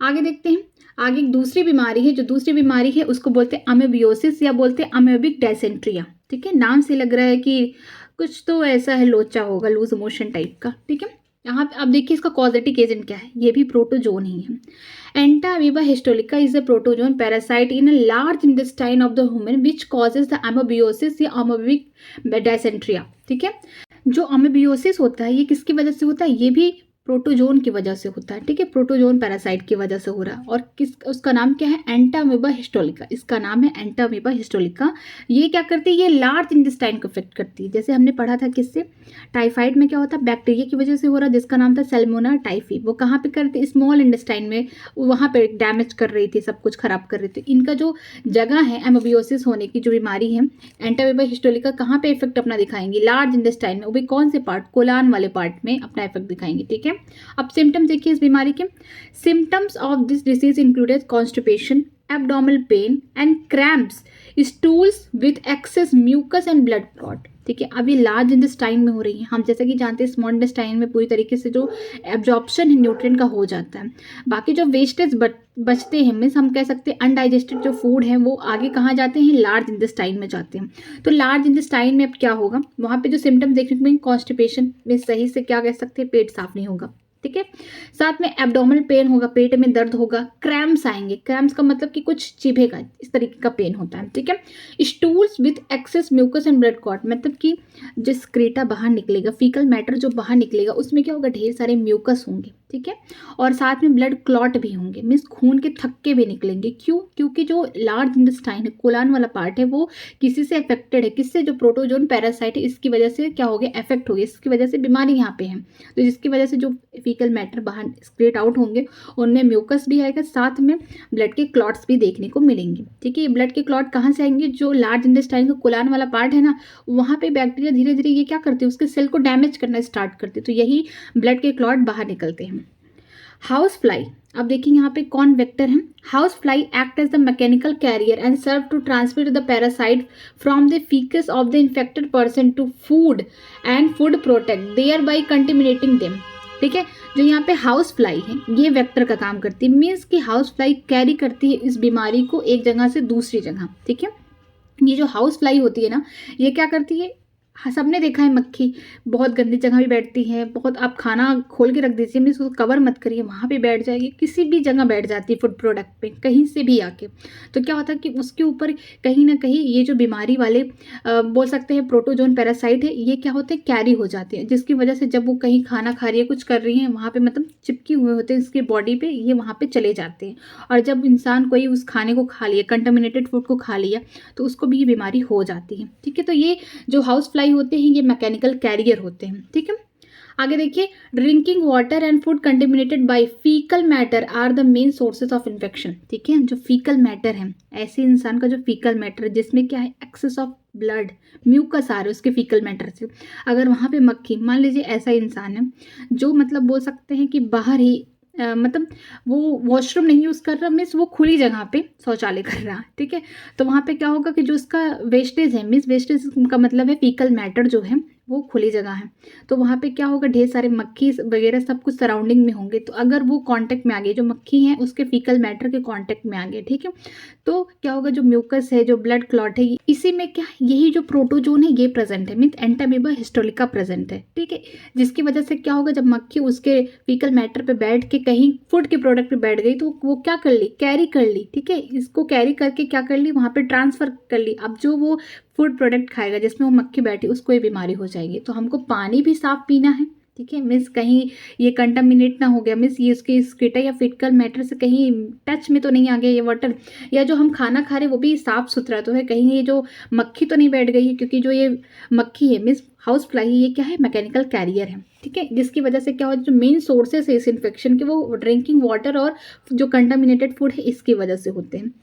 आगे देखते हैं, आगे एक दूसरी बीमारी है, जो दूसरी बीमारी है उसको बोलते हैं अमेबियोसिस या बोलते हैं अमेबिक डायसेंट्रिया, ठीक है। नाम से लग रहा है कि कुछ तो ऐसा है, लोचा होगा, लूज मोशन टाइप का, ठीक है। यहाँ पे आप देखिए इसका कॉजेटिक एजेंट क्या है, ये भी प्रोटोजोन ही है। Entamoeba histolytica is a protozoan parasite in a large intestine of the human which causes the amoebiasis या अमेबिक डायसेंट्रिया, ठीक है। जो अमेबियोसिस होता है ये किसकी वजह से होता है, ये भी प्रोटोजोन की वजह से होता है, ठीक है। प्रोटोजोन पैरासाइट की वजह से हो रहा है, और उसका नाम क्या है, एंटा अमीबा हिस्टोलिका, इसका नाम है एंटा अमीबा हिस्टोलिका। ये क्या करती है, ये लार्ज इंटेस्टाइन को अफेक्ट करती है। जैसे हमने पढ़ा था किससे, टाइफाइड में क्या होता है, बैक्टीरिया की वजह से हो रहा है, जिसका नाम था सैल्मोना टाइफी। वो कहाँ पे करती है, स्मॉल इंटेस्टाइन में, वहाँ पे डैमेज कर रही थी, सब कुछ खराब कर रही थी। इनका जो जगह है एमेबियोसिस होने की जो बीमारी है, एंटा अमीबा हिस्टोलिका, कहाँ पे इफेक्ट अपना दिखाएंगे, लार्ज इंटेस्टाइन में, वो भी कौन से पार्ट, कोलान वाले पार्ट में अपना इफेक्ट दिखाएंगे, ठीक है। अब सिम्टम्स देखिए इस बीमारी के। Symptoms of this disease included constipation, abdominal pain and cramps, stools with excess mucus and blood clot. ठीक है, अब ये लार्ज इंटेस्टाइन में हो रही है। हम जैसा कि जानते हैं स्मॉल इंटेस्टाइन में पूरी तरीके से जो एब्जॉर्प्शन है न्यूट्रिएंट का हो जाता है। बाकी जो वेस्टेज बचते हैं, मीन्स हम कह सकते हैं अनडाइजेस्टेड जो फूड है वो आगे कहाँ जाते हैं, लार्ज इंटेस्टाइन में जाते हैं। तो लार्ज इंटेस्टाइन में अब क्या होगा, वहाँ पे जो सिम्टम्स देखने को मिलेंगे, कॉन्स्टिपेशन में सही से क्या कह सकते हैं, पेट साफ नहीं होगा। ठीक है, साथ में एब्डोमिनल पेन होगा, पेट में दर्द होगा, क्रैम्प्स आएंगे, क्रैम्प्स का मतलब कि कुछ चिभेगा, इस तरीके का पेन होता है। ठीक है, stools with excess mucus and blood clot, मतलब कि जो स्क्रेटा बाहर निकलेगा, फीकल मैटर जो बाहर निकलेगा उसमें क्या होगा, ढेर सारे म्यूकस होंगे। ठीक है, और साथ में ब्लड क्लॉट भी होंगे, मीन्स खून के थक्के भी निकलेंगे। क्यों? क्योंकि जो लार्ज इंटेस्टाइन है, कोलान वाला पार्ट है, वो किसी से अफेक्टेड है, किससे, जो प्रोटोजोन पैरासाइट है, इसकी वजह से क्या हो गया, अफेक्ट हो गया, इसकी वजह से बीमारी यहाँ पे है। तो जिसकी वजह से जो फीकल मैटर बाहर स्क्रेट आउट होंगे, उनमें म्यूकस भी आएगा, साथ में ब्लड के क्लॉट्स भी देखने को मिलेंगे। ठीक है, ये ब्लड के क्लॉट कहाँ से आएंगे, जो लार्ज इंटेस्टाइन का कोलान वाला पार्ट है ना, वहाँ पे बैक्टीरिया धीरे धीरे ये क्या करते हैं, उसके सेल को डैमेज करना स्टार्ट करते हैं, तो यही ब्लड के क्लॉट बाहर निकलते हैं। हाउस फ्लाई, अब देखिए यहाँ पे कौन वेक्टर है। House fly act as the mechanical carrier and serve to transmit the parasite from the faeces of the infected person to food and food product thereby contaminating them. ठीक है, जो यहाँ पे हाउस फ्लाई है ये वेक्टर का काम करती है, मीन्स कि हाउस फ्लाई कैरी करती है इस बीमारी को एक जगह से दूसरी जगह। ठीक है, ये जो हाउस फ्लाई होती है ना, ये क्या करती है, हाँ सबने देखा है, मक्खी बहुत गंदी जगह भी बैठती है, बहुत, आप खाना खोल के रख दीजिए, मीन्स उसको कवर मत करिए, वहाँ पे बैठ जाएगी, किसी भी जगह बैठ जाती है फूड प्रोडक्ट पे, कहीं से भी आके। तो क्या होता है कि उसके ऊपर कहीं ना कहीं ये जो बीमारी वाले बोल सकते हैं प्रोटोजोन पैरासाइट है, ये क्या होते हैं, कैरी हो जाते हैं, जिसकी वजह से जब वो कहीं खाना खा रही है, कुछ कर रही है, वहाँ पर मतलब चिपकी हुए होते हैं इसके बॉडी पर, ये वहाँ पर चले जाते हैं। और जब इंसान कोई उस खाने को खा लिया, कंटामिनेटेड फूड को खा लिया, तो उसको भी ये बीमारी हो जाती है। ठीक है, तो ये जो हाउस फ्लाई होते हैं ये मैकेनिकल कैरियर होते हैं। ठीक है, आगे देखिए, drinking water and food contaminated by faecal matter are the main sources of infection. ठीक है, जो फीकल मैटर है, ऐसे इंसान का जो फीकल मैटर है जिसमें क्या है, एक्सेस ऑफ ब्लड, म्यूकस आ रहा है उसके फीकल मैटर से, अगर वहाँ पे मक्खी, मान लीजिए ऐसा इंसान है जो मतलब बोल सकते हैं कि बाहर ही मतलब वो वॉशरूम नहीं यूज़ कर रहा, मीन्स वो खुली जगह पे शौचालय कर रहा है। ठीक है, तो वहाँ पे क्या होगा कि जो उसका वेस्टेज है, मीन्स वेस्टेज का मतलब है फीकल मैटर जो है वो खुली जगह है, तो वहाँ पे क्या होगा, ढेर सारे मक्खी वगैरह सब कुछ सराउंडिंग में होंगे। तो अगर वो कांटेक्ट में आ गए, जो मक्खी है उसके फीकल मैटर के कांटेक्ट में आ गए, ठीक है, तो क्या होगा, जो म्यूकस है, जो ब्लड क्लॉट है, इसी में क्या है, यही जो प्रोटोजोन है ये प्रेजेंट है, मीन्स एंटामीबा हिस्टोलिका प्रेजेंट है। ठीक है, जिसकी वजह से क्या होगा, जब मक्खी उसके फीकल मैटर पे बैठ के कहीं फूड के प्रोडक्ट पे बैठ गई, तो वो क्या कर ली, कैरी कर ली। ठीक है, इसको कैरी करके क्या कर ली, वहाँ पे ट्रांसफर कर ली। अब जो वो फूड प्रोडक्ट खाएगा जिसमें वो मक्खी बैठी, उसको ये बीमारी हो जाएगी। तो हमको पानी भी साफ पीना है। ठीक है, मीन्स कहीं ये कंटामिनेट ना हो गया, मीन्स ये उसके स्क्रेटा या फीकल मैटर से कहीं टच में तो नहीं आ गया ये वाटर, या जो हम खाना खा रहे हैं वो भी साफ सुथरा तो है, कहीं ये जो मक्खी तो नहीं बैठ गई है, क्योंकि जो ये मक्खी है मीन्स हाउस फ्लाई, ये क्या है, मैकेनिकल कैरियर है। ठीक है, जिसकी वजह से क्या हो, जो मेन सोर्सेस है इस इन्फेक्शन के, वो ड्रिंकिंग वाटर और जो कंटामिनेटेड फूड है इसकी वजह से होते हैं।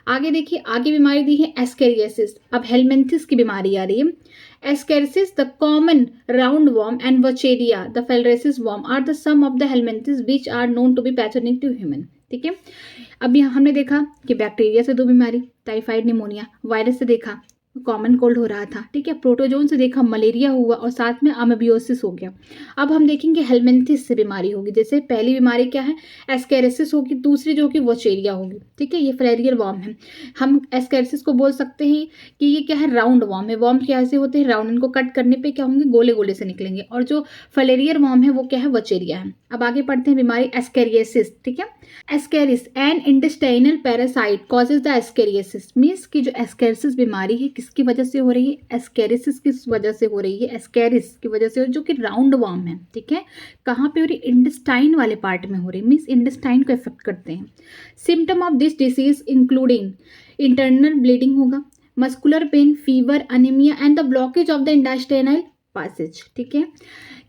आगे देखिए, आगे बीमारी दी है एस्केरियासिस। अब हेलमिंथिस की बीमारी आ रही है। Ascariasis, the common round worm and wuchereria the filariasis worm are the some of the helminths which are known to be pathogenic to human. ठीक है, अब यहाँ हमने देखा कि बैक्टीरिया से दो बीमारी, टाइफाइड निमोनिया, वायरस से देखा कॉमन कोल्ड हो रहा था। ठीक है, प्रोटोजोन से देखा मलेरिया हुआ, और साथ में अमेबियोसिस हो गया। अब हम देखेंगे हेलमिंथिस से बीमारी होगी। जैसे पहली बीमारी क्या है, एस्केरियासिस होगी, दूसरी जो कि वचेरिया होगी। ठीक है, ये फ्लेरियल वर्म है। हम एस्केरियासिस को बोल सकते हैं कि ये क्या है, राउंड वर्म है। वर्म कैसे होते हैं, राउंड, इनको कट करने पे क्या होंगे, गोले गोले से निकलेंगे। और जो फ्लेरियल वर्म है वो क्या है, वचेरिया है। अब आगे पढ़ते हैं बीमारी एस्केरियासिस। ठीक है, Ascaris an intestinal parasite causes the ascariasis, means की जो एस्केरियासिस बीमारी है किसकी वजह से हो रही है, एस्केरिसिस किस वजह से हो रही है, एस्केरिस की वजह से, जो कि राउंड वर्म है। ठीक है, कहाँ पे हो रही है, इंटेस्टाइन वाले पार्ट में हो रही है, मीन्स इंटेस्टाइन को इफेक्ट करते हैं। Symptom of this disease including internal bleeding होगा, muscular pain, fever, anaemia and the blockage of the intestinal passage. ठीक है,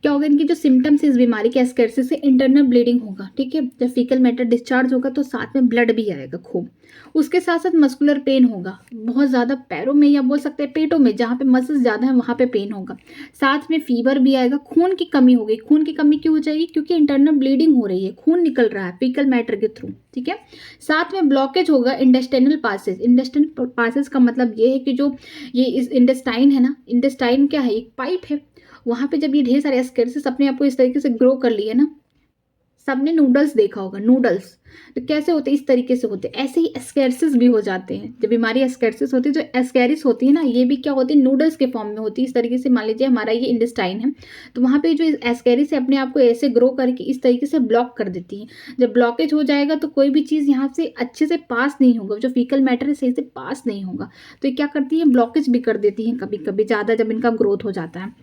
क्या होगा, इनकी जो सिम्टम्स इस बीमारी के एस्केरिसिस से इंटरनल ब्लीडिंग होगा, ठीक है। जब फीकल मैटर डिस्चार्ज होगा तो साथ में ब्लड भी आएगा खूब। उसके साथ साथ मस्कुलर पेन होगा बहुत ज़्यादा पैरों में, या बोल सकते हैं पेटों में, जहाँ पे मसल्स ज़्यादा है वहाँ पे पेन होगा। साथ में फीवर भी आएगा। खून की कमी होगी। खून की कमी क्यों हो जाएगी? क्योंकि इंटरनल ब्लीडिंग हो रही है, खून निकल रहा है फीकल मैटर के थ्रू, ठीक है। साथ में ब्लॉकेज होगा इंटेस्टाइनल पासेज। इंटेस्टाइनल पासेज का मतलब ये है कि जो ये इस इंटेस्टाइन है ना, इंटेस्टाइन क्या है, एक पाइप है। वहाँ पे जब ये ढेर सारे एस्केरिसिस अपने आप को इस तरीके से ग्रो कर लिए ना, सबने नूडल्स देखा होगा, नूडल्स तो कैसे होते हैं, इस तरीके से होते हैं। ऐसे ही एस्केरिसिस भी हो जाते हैं। जब बीमारी एस्केरिसिस होती है, जो एस्केरिस होती है ना, ये भी क्या होती है, नूडल्स के फॉर्म में होती है। इस तरीके से मान लीजिए हमारा ये इंटेस्टाइन है, तो वहाँ पे जो एस्केरिस है अपने आप को ऐसे ग्रो करके इस तरीके से ब्लॉक कर देती है। जब ब्लॉकेज हो जाएगा तो कोई भी चीज़ यहाँ से अच्छे से पास नहीं होगा, जो फीकल मैटर है सही से पास नहीं होगा, तो ये क्या करती है, ब्लॉकेज भी कर देती है कभी कभी, ज़्यादा जब इनका ग्रोथ हो जाता है।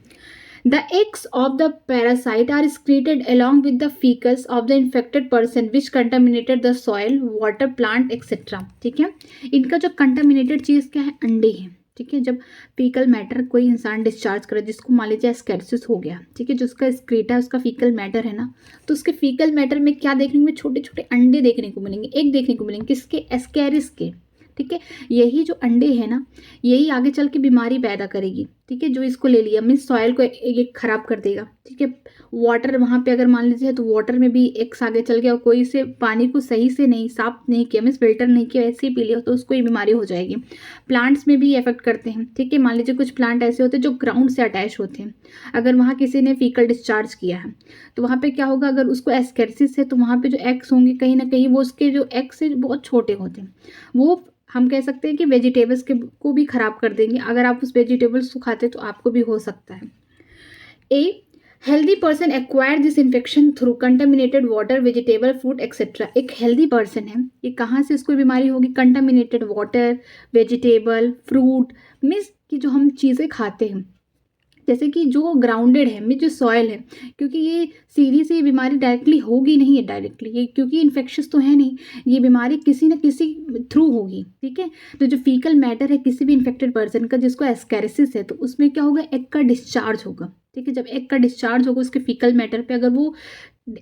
The eggs of the parasite are excreted along with the fecus of the infected person which contaminated the soil, water, plant, etc. ठीक है। इनका जो कंटामिनेटेड चीज़ क्या है, अंडे हैं, ठीक है। जब फीकल मैटर कोई इंसान डिस्चार्ज करे, जिसको मान लीजिए एस्केरिसिस हो गया, ठीक है, जो उसका एक्सक्रीटा है, उसका फीकल मैटर है ना, तो उसके फीकल मैटर में क्या देखने को मिलेंगे, छोटे छोटे अंडे देखने को मिलेंगे, एग देखने को मिलेंगे, किसके, एस्केरिस के, ठीक है। यही जो अंडे हैं ना, यही आगे चल के बीमारी पैदा करेगी, ठीक है। जो इसको ले लिया मीन्स सॉइल को ये खराब कर देगा, ठीक है। वाटर वहाँ पे अगर मान लीजिए तो वाटर में भी एक्स आगे चल गया और कोई से पानी को सही से नहीं साफ नहीं किया, मीन्स फिल्टर नहीं किया, ऐसे ही पी लिया, तो उसको ये बीमारी हो जाएगी। प्लांट्स में भी इफेक्ट करते हैं, ठीक है। मान लीजिए कुछ प्लांट ऐसे होते हैं जो ग्राउंड से अटैच होते हैं। अगर वहाँ किसी ने फीकल डिस्चार्ज किया है तो वहाँ पे क्या होगा, अगर उसको एस्केरिसिस है तो वहाँ पे जो एक्स होंगे कहीं ना कहीं वो उसके जो एक्स से बहुत छोटे होते हैं, वो हम कह सकते हैं कि वेजिटेबल्स के को भी खराब कर देंगे। अगर आप उस वेजिटेबल्स को खाते तो आपको भी हो सकता है। A healthy person acquire this infection through contaminated water, vegetable, fruit etcetera. एक हेल्दी पर्सन है, ये कहाँ से इसको बीमारी होगी, contaminated water, vegetable, fruit, means कि जो हम चीज़ें खाते हैं, जैसे कि जो ग्राउंडेड है, में जो सॉयल है, क्योंकि ये सीधी से ये बीमारी डायरेक्टली होगी नहीं है, डायरेक्टली ये क्योंकि इन्फेक्शस तो है नहीं, ये बीमारी किसी न किसी थ्रू होगी, ठीक है। तो जो फीकल मैटर है किसी भी इन्फेक्टेड पर्सन का जिसको एस्केरिसिस है, तो उसमें क्या होगा, एग का डिस्चार्ज होगा, ठीक है। जब एग का डिस्चार्ज होगा उसके फीकल मैटर पे, अगर वो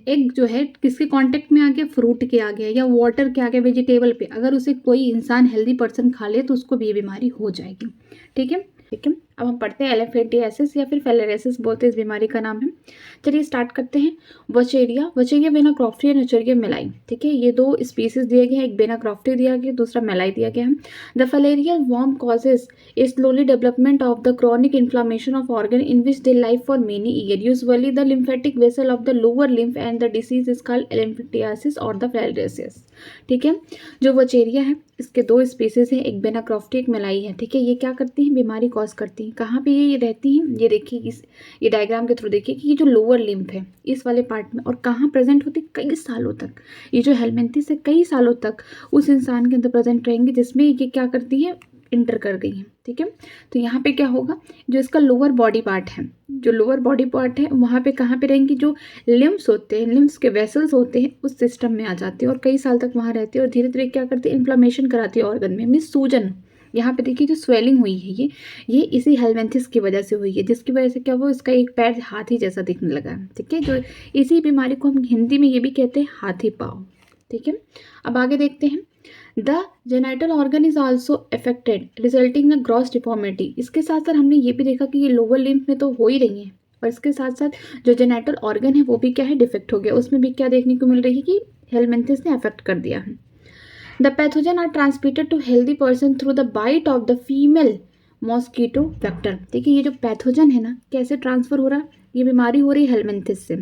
एग जो है किसके कांटेक्ट में आ गया, फ्रूट के आ गया या वाटर के आ गया, वेजिटेबल पे, अगर उसे कोई इंसान हेल्दी पर्सन खा ले तो उसको भी ये बीमारी हो जाएगी, ठीक है, ठीक है। अब हम पढ़ते हैं एलिफेंटियासिस या फिर फिलारियासिस बोलते हैं इस बीमारी का नाम है। चलिए स्टार्ट करते हैं। वचेरिया, वचेरिया बेनाक्रॉफ्टी एंड वचेरिया मेलाई, ठीक है। ये दो स्पीसीज दिए गए हैं, एक बेनाक्रॉफ्टी दिया गया, दूसरा मेलाई दिया गया है। The filarial worm causes A slowly development of the chronic inflammation of organ in which they live for many year, usually the lymphatic vessel of the lower lymph and the disease is called elephantiasis और द फिलारियासिस, ठीक है। जो वचेरिया है इसके दो स्पीसीज हैं, एक बेनाक्रॉफ्टी एक मेलाई है, ठीक है। ये क्या करती हैं, बीमारी कॉज करती हैं। कहाँ पे ये रहती हैं, ये देखिए इस ये डायग्राम के थ्रू देखिए कि ये जो लोअर लिम्फ है इस वाले पार्ट में, और कहाँ प्रेजेंट होती है, कई सालों तक। ये जो हेलमिंथिस है कई सालों तक उस इंसान के अंदर प्रेजेंट रहेंगे जिसमें ये क्या करती है, इंटर कर गई है, ठीक है। तो यहाँ पे क्या होगा, जो इसका लोअर बॉडी पार्ट है, जो लोअर बॉडी पार्ट है वहाँ पे कहाँ पे रहेंगी, जो लिम्फ्स होते हैं, लिम्फ्स के वेसल्स होते हैं उस सिस्टम में आ जाती है और कई साल तक वहाँ रहती है और धीरे धीरे क्या करती है, इन्फ्लामेशन कराती है ऑर्गन में, मीन्स सूजन। यहाँ पे देखिए जो स्वेलिंग हुई है ये इसी हेलमिंथिस की वजह से हुई है, जिसकी वजह से क्या हुआ, इसका एक पैर हाथी जैसा दिखने लगा है, ठीक है। जो इसी बीमारी को हम हिंदी में ये भी कहते हैं हाथी पाँव, ठीक है। अब आगे देखते हैं। The genital organ is also affected resulting in gross deformity. इसके साथ साथ हमने ये भी देखा कि ये लोअर लिम्फ में तो हो ही रही है, और इसके साथ साथ जो जेनाइटल ऑर्गन है वो भी क्या है, डिफेक्ट हो गया, उसमें भी क्या देखने को मिल रही है कि हेलमिंथिस ने अफेक्ट कर दिया है। The pathogen are transmitted to healthy person through the bite of the female mosquito vector. देखिए ये जो पैथोजन है ना, कैसे ट्रांसफर हो रहा है, ये बीमारी हो रही है हेलमिंथिस से,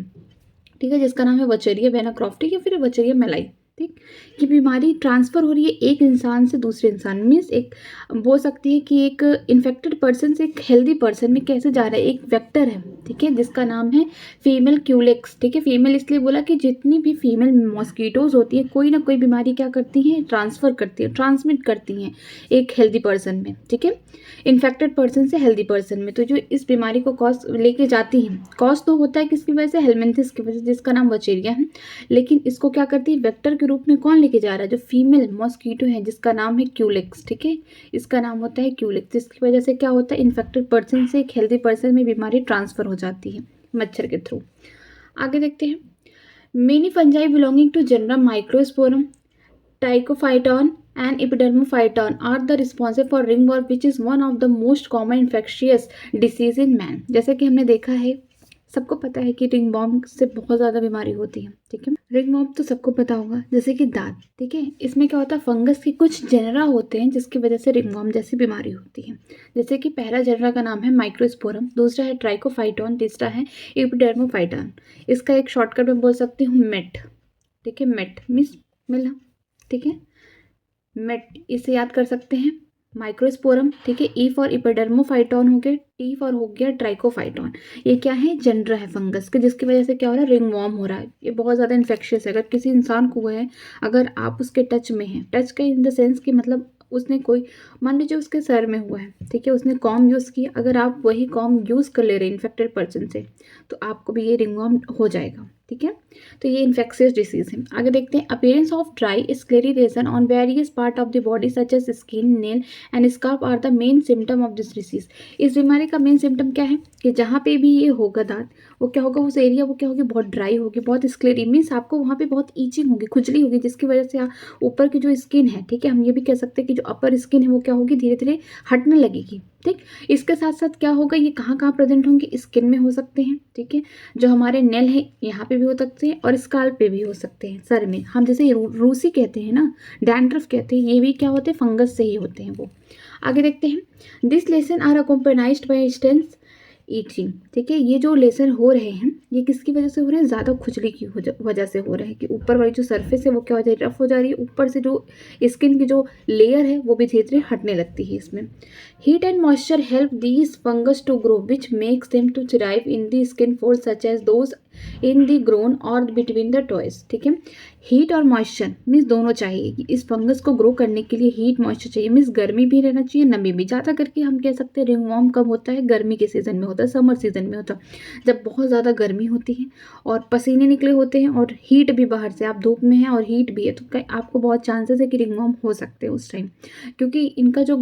ठीक है, जिसका नाम है वचेरिया बेनाक्रॉफ्टी या फिर वचेरिया मेलाई, ठीक। ये बीमारी ट्रांसफ़र हो रही है एक इंसान से दूसरे इंसान, मीन्स एक बोल सकती है कि एक इन्फेक्टेड पर्सन से एक हेल्दी पर्सन में कैसे जा रहा है, एक वेक्टर है, ठीक है, जिसका नाम है फीमेल क्यूलेक्स, ठीक है। फीमेल इसलिए बोला कि जितनी भी फीमेल मॉस्किटोज होती है कोई ना कोई बीमारी क्या करती हैं, ट्रांसफ़र करती है, ट्रांसमिट करती हैं एक हेल्दी पर्सन में, ठीक है, इन्फेक्टेड पर्सन से हेल्दी पर्सन में। तो जो इस बीमारी को कॉज लेके जाती हैं, कॉज तो होता है किसकी वजह से, हेलमिंथिस की वजह से, जिसका नाम वचेरिया है, लेकिन इसको क्या करती है, वेक्टर के रूप में कौन लेके जा रहा है, जो फीमेल मॉस्किटो है जिसका नाम है क्यूलेक्स, ठीक है, इसका नाम होता है क्यूलेक्स, जिसकी वजह से क्या होता है, इन्फेक्टेड पर्सन से एक हेल्दी पर्सन में बीमारी ट्रांसफर हो जाती है। मच्छर के थ्रू। आगे देखते हैं, many fungi belonging to genera Microsporum, Trichophyton and Epidermophyton are the responsible for ringworm, which is one of the most common infectious disease in man। जैसे कि हमने देखा है, सबको पता है कि रिंगवॉर्म से बहुत ज़्यादा बीमारी होती है, ठीक है। रिंगवॉर्म तो सबको पता होगा, जैसे कि दांत, ठीक है। इसमें क्या होता है, फंगस के कुछ जेनरा होते हैं जिसकी वजह से रिंगवॉर्म जैसी बीमारी होती है। जैसे कि पहला जेनरा का नाम है माइक्रोस्पोरम, दूसरा है ट्राइकोफाइटोन, तीसरा है एपिडर्मोफाइटन। इसका एक शॉर्टकट में बोल सकती हूँ मेट, ठीक है। मेट मीन्स मिला, ठीक है। मेट इसे याद कर सकते हैं, माइक्रोस्पोरम, ठीक है। ई फॉर इपिडर्मोफाइटोन हो गया, टी फॉर हो गया ट्राइकोफाइटोन। ये क्या है, जनरा है फंगस के, जिसकी वजह से क्या हो रहा है, रिंगवॉर्म हो रहा है। ये बहुत ज़्यादा इन्फेक्शियस है। अगर किसी इंसान को हुआ है, अगर आप उसके टच में हैं, टच का इन द सेंस कि मतलब उसने कोई, मान लीजिए उसके सर में हुआ है, ठीक है, उसने कॉम यूज़ किया, अगर आप वही कॉम यूज़ कर ले रहे हैं इन्फेक्टेड पर्सन से, तो आपको भी ये रिंगवॉर्म हो जाएगा, ठीक है। तो ये इन्फेक्शियस डिसीज है। आगे देखते हैं, appearance of dry scaly region on various part of the body such as skin, nail and scalp are the main symptom of this disease. इस बीमारी का मेन सिम्टम क्या है कि जहाँ पे भी ये होगा दांत, वो क्या होगा, उस एरिया वो क्या होगी, बहुत ड्राई होगी, बहुत स्क्लेरी मीन्स आपको वहाँ पे बहुत ईचिंग होगी, खुजली होगी, जिसकी वजह से ऊपर की जो स्किन है, ठीक है, हम ये भी कह सकते हैं कि जो अपर स्किन है वो क्या होगी, धीरे धीरे हटने लगेगी, ठीक। इसके साथ साथ क्या होगा, ये कहाँ कहाँ प्रेजेंट होंगे, स्किन में हो सकते हैं, ठीक है। जो हमारे नेल है यहाँ पे भी हो सकते हैं और स्काल्प पे भी हो सकते हैं, सर में। हम जैसे रूसी कहते हैं ना, डैंड्रफ कहते हैं, ये भी क्या होते हैं, फंगस से ही होते हैं वो। आगे देखते हैं, this lesions are accompanied by intense itching, ठीक है। ये जो लेसन हो रहे हैं, ये किसकी वजह से हो रहे हैं, ज़्यादा खुजली की वजह से हो रहे हैं कि ऊपर वाली जो सरफेस है वो क्या हो जाए, रफ हो जा रही है, ऊपर से जो स्किन की जो लेयर है वो भी धीरे धीरे हटने लगती है इसमें। Heat and moisture help these fungus to grow which makes them to thrive in the skin fold such as those in the groin or between the toes, ठीक है। हीट और मॉइस्चर मीन्स दोनों चाहिए कि इस फंगस को ग्रो करने के लिए हीट मॉइस्चर चाहिए, मीन्स गर्मी भी रहना चाहिए, नमी भी। ज़्यादा करके हम कह सकते हैं रिंगवॉर्म कब होता है, गर्मी के सीज़न में होता है, समर सीजन में होता है, जब बहुत ज़्यादा गर्मी होती है और पसीने निकले होते हैं और हीट भी, बाहर से आप धूप में हैं और हीट भी है, तो आपको बहुत चांसेस है कि रिंगवॉर्म हो सकते हैं उस टाइम, क्योंकि इनका जो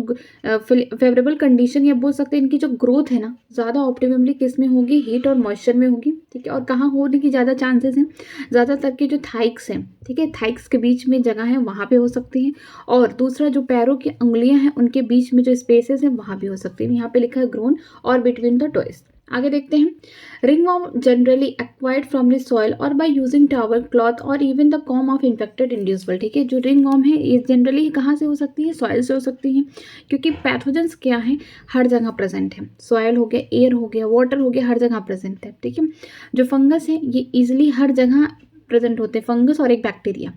फेवरेबल कंडीशन या बोल सकते हैं इनकी जो ग्रोथ है ना, ज़्यादा ऑप्टिममली किस में होगी, हीट और मॉइस्चर में होगी, ठीक है। और कहाँ होने की ज़्यादा चांसेस हैं, ज़्यादातर के जो थाइक्स हैं, ठीक है, थाइक्स के बीच में जगह है वहाँ पे हो सकती हैं, और दूसरा जो पैरों की उंगलियां हैं उनके बीच में जो स्पेसेस हैं वहाँ भी हो सकती हैं। यहाँ पे लिखा है grown or between the toys. आगे देखते हैं, ringworm generally acquired from the soil और बाय यूजिंग टॉवल, क्लॉथ और even the com of infected individual, ठीक है। जो रिंगवॉर्म है ये जनरली कहाँ से हो सकती है, सॉइल से हो सकती है, क्योंकि पैथोजेंस क्या है, हर जगह प्रेजेंट है। सॉइल हो गया, एयर हो गया, वाटर हो गया, हर जगह प्रेजेंट है, ठीक है। जो फंगस है ये ईजिली हर जगह प्रेजेंट होते हैं, फंगस और एक बैक्टीरिया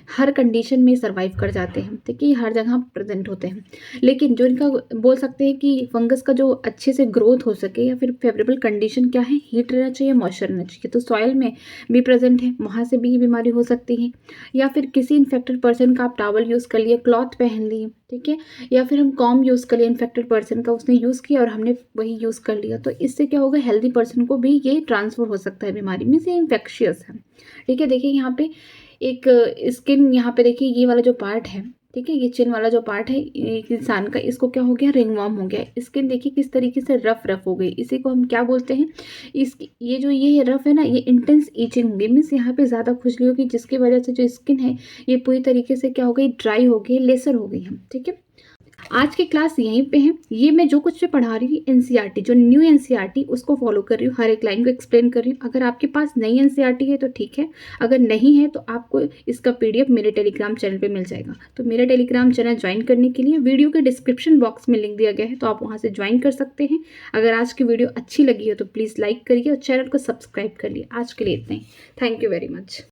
हर कंडीशन में सर्वाइव कर जाते हैं, ठीक है, हर जगह प्रेजेंट होते हैं। लेकिन जो इनका बोल सकते हैं कि फंगस का जो अच्छे से ग्रोथ हो सके या फिर फेवरेबल कंडीशन क्या है, हीट रहना चाहिए, मॉइस्चर रहना चाहिए। तो सॉइल में भी प्रेजेंट है, वहाँ से भी बीमारी हो सकती है, या फिर किसी इन्फेक्टेड पर्सन का आप टॉवल यूज़ कर लिए, क्लॉथ पहन लिए, ठीक है, या फिर हम कॉम यूज़ कर लिया इन्फेक्टेड पर्सन का, उसने यूज़ किया और हमने वही यूज़ कर लिया, तो इससे क्या होगा, हेल्दी पर्सन को भी ये ट्रांसफर हो सकता है बीमारी में, से इन्फेक्शियस है, ठीक है। देखिए यहाँ पे एक स्किन, यहाँ पे देखिए ये वाला जो पार्ट है, ठीक है, ये चिन वाला जो पार्ट है एक इंसान का, इसको क्या हो गया, रिंगवॉर्म हो गया। स्किन देखिए किस तरीके से रफ हो गई, इसी को हम क्या बोलते हैं, ये जो ये रफ है ना, ये इंटेंस ईचिंग होगी, मीन्स यहाँ पे ज़्यादा खुजली होगी, जिसकी वजह से जो स्किन है ये पूरी तरीके से क्या हो गई, ड्राई हो गई, लेसर हो गई हम, ठीक है। आज की क्लास यहीं पे है। ये मैं जो कुछ भी पढ़ा रही हूँ एनसीईआरटी, जो न्यू एनसीईआरटी उसको फॉलो कर रही हूँ, हर एक लाइन को एक्सप्लेन कर रही हूँ। अगर आपके पास नई एनसीईआरटी है तो ठीक है, अगर नहीं है तो आपको इसका पीडीएफ मेरे टेलीग्राम चैनल पे मिल जाएगा। तो मेरा टेलीग्राम चैनल ज्वाइन करने के लिए वीडियो के डिस्क्रिप्शन बॉक्स में लिंक दिया गया है, तो आप वहाँ से ज्वाइन कर सकते हैं। अगर आज की वीडियो अच्छी लगी हो तो प्लीज़ लाइक करिए और चैनल को सब्सक्राइब करिए। आज के लिए इतना ही, थैंक यू वेरी मच।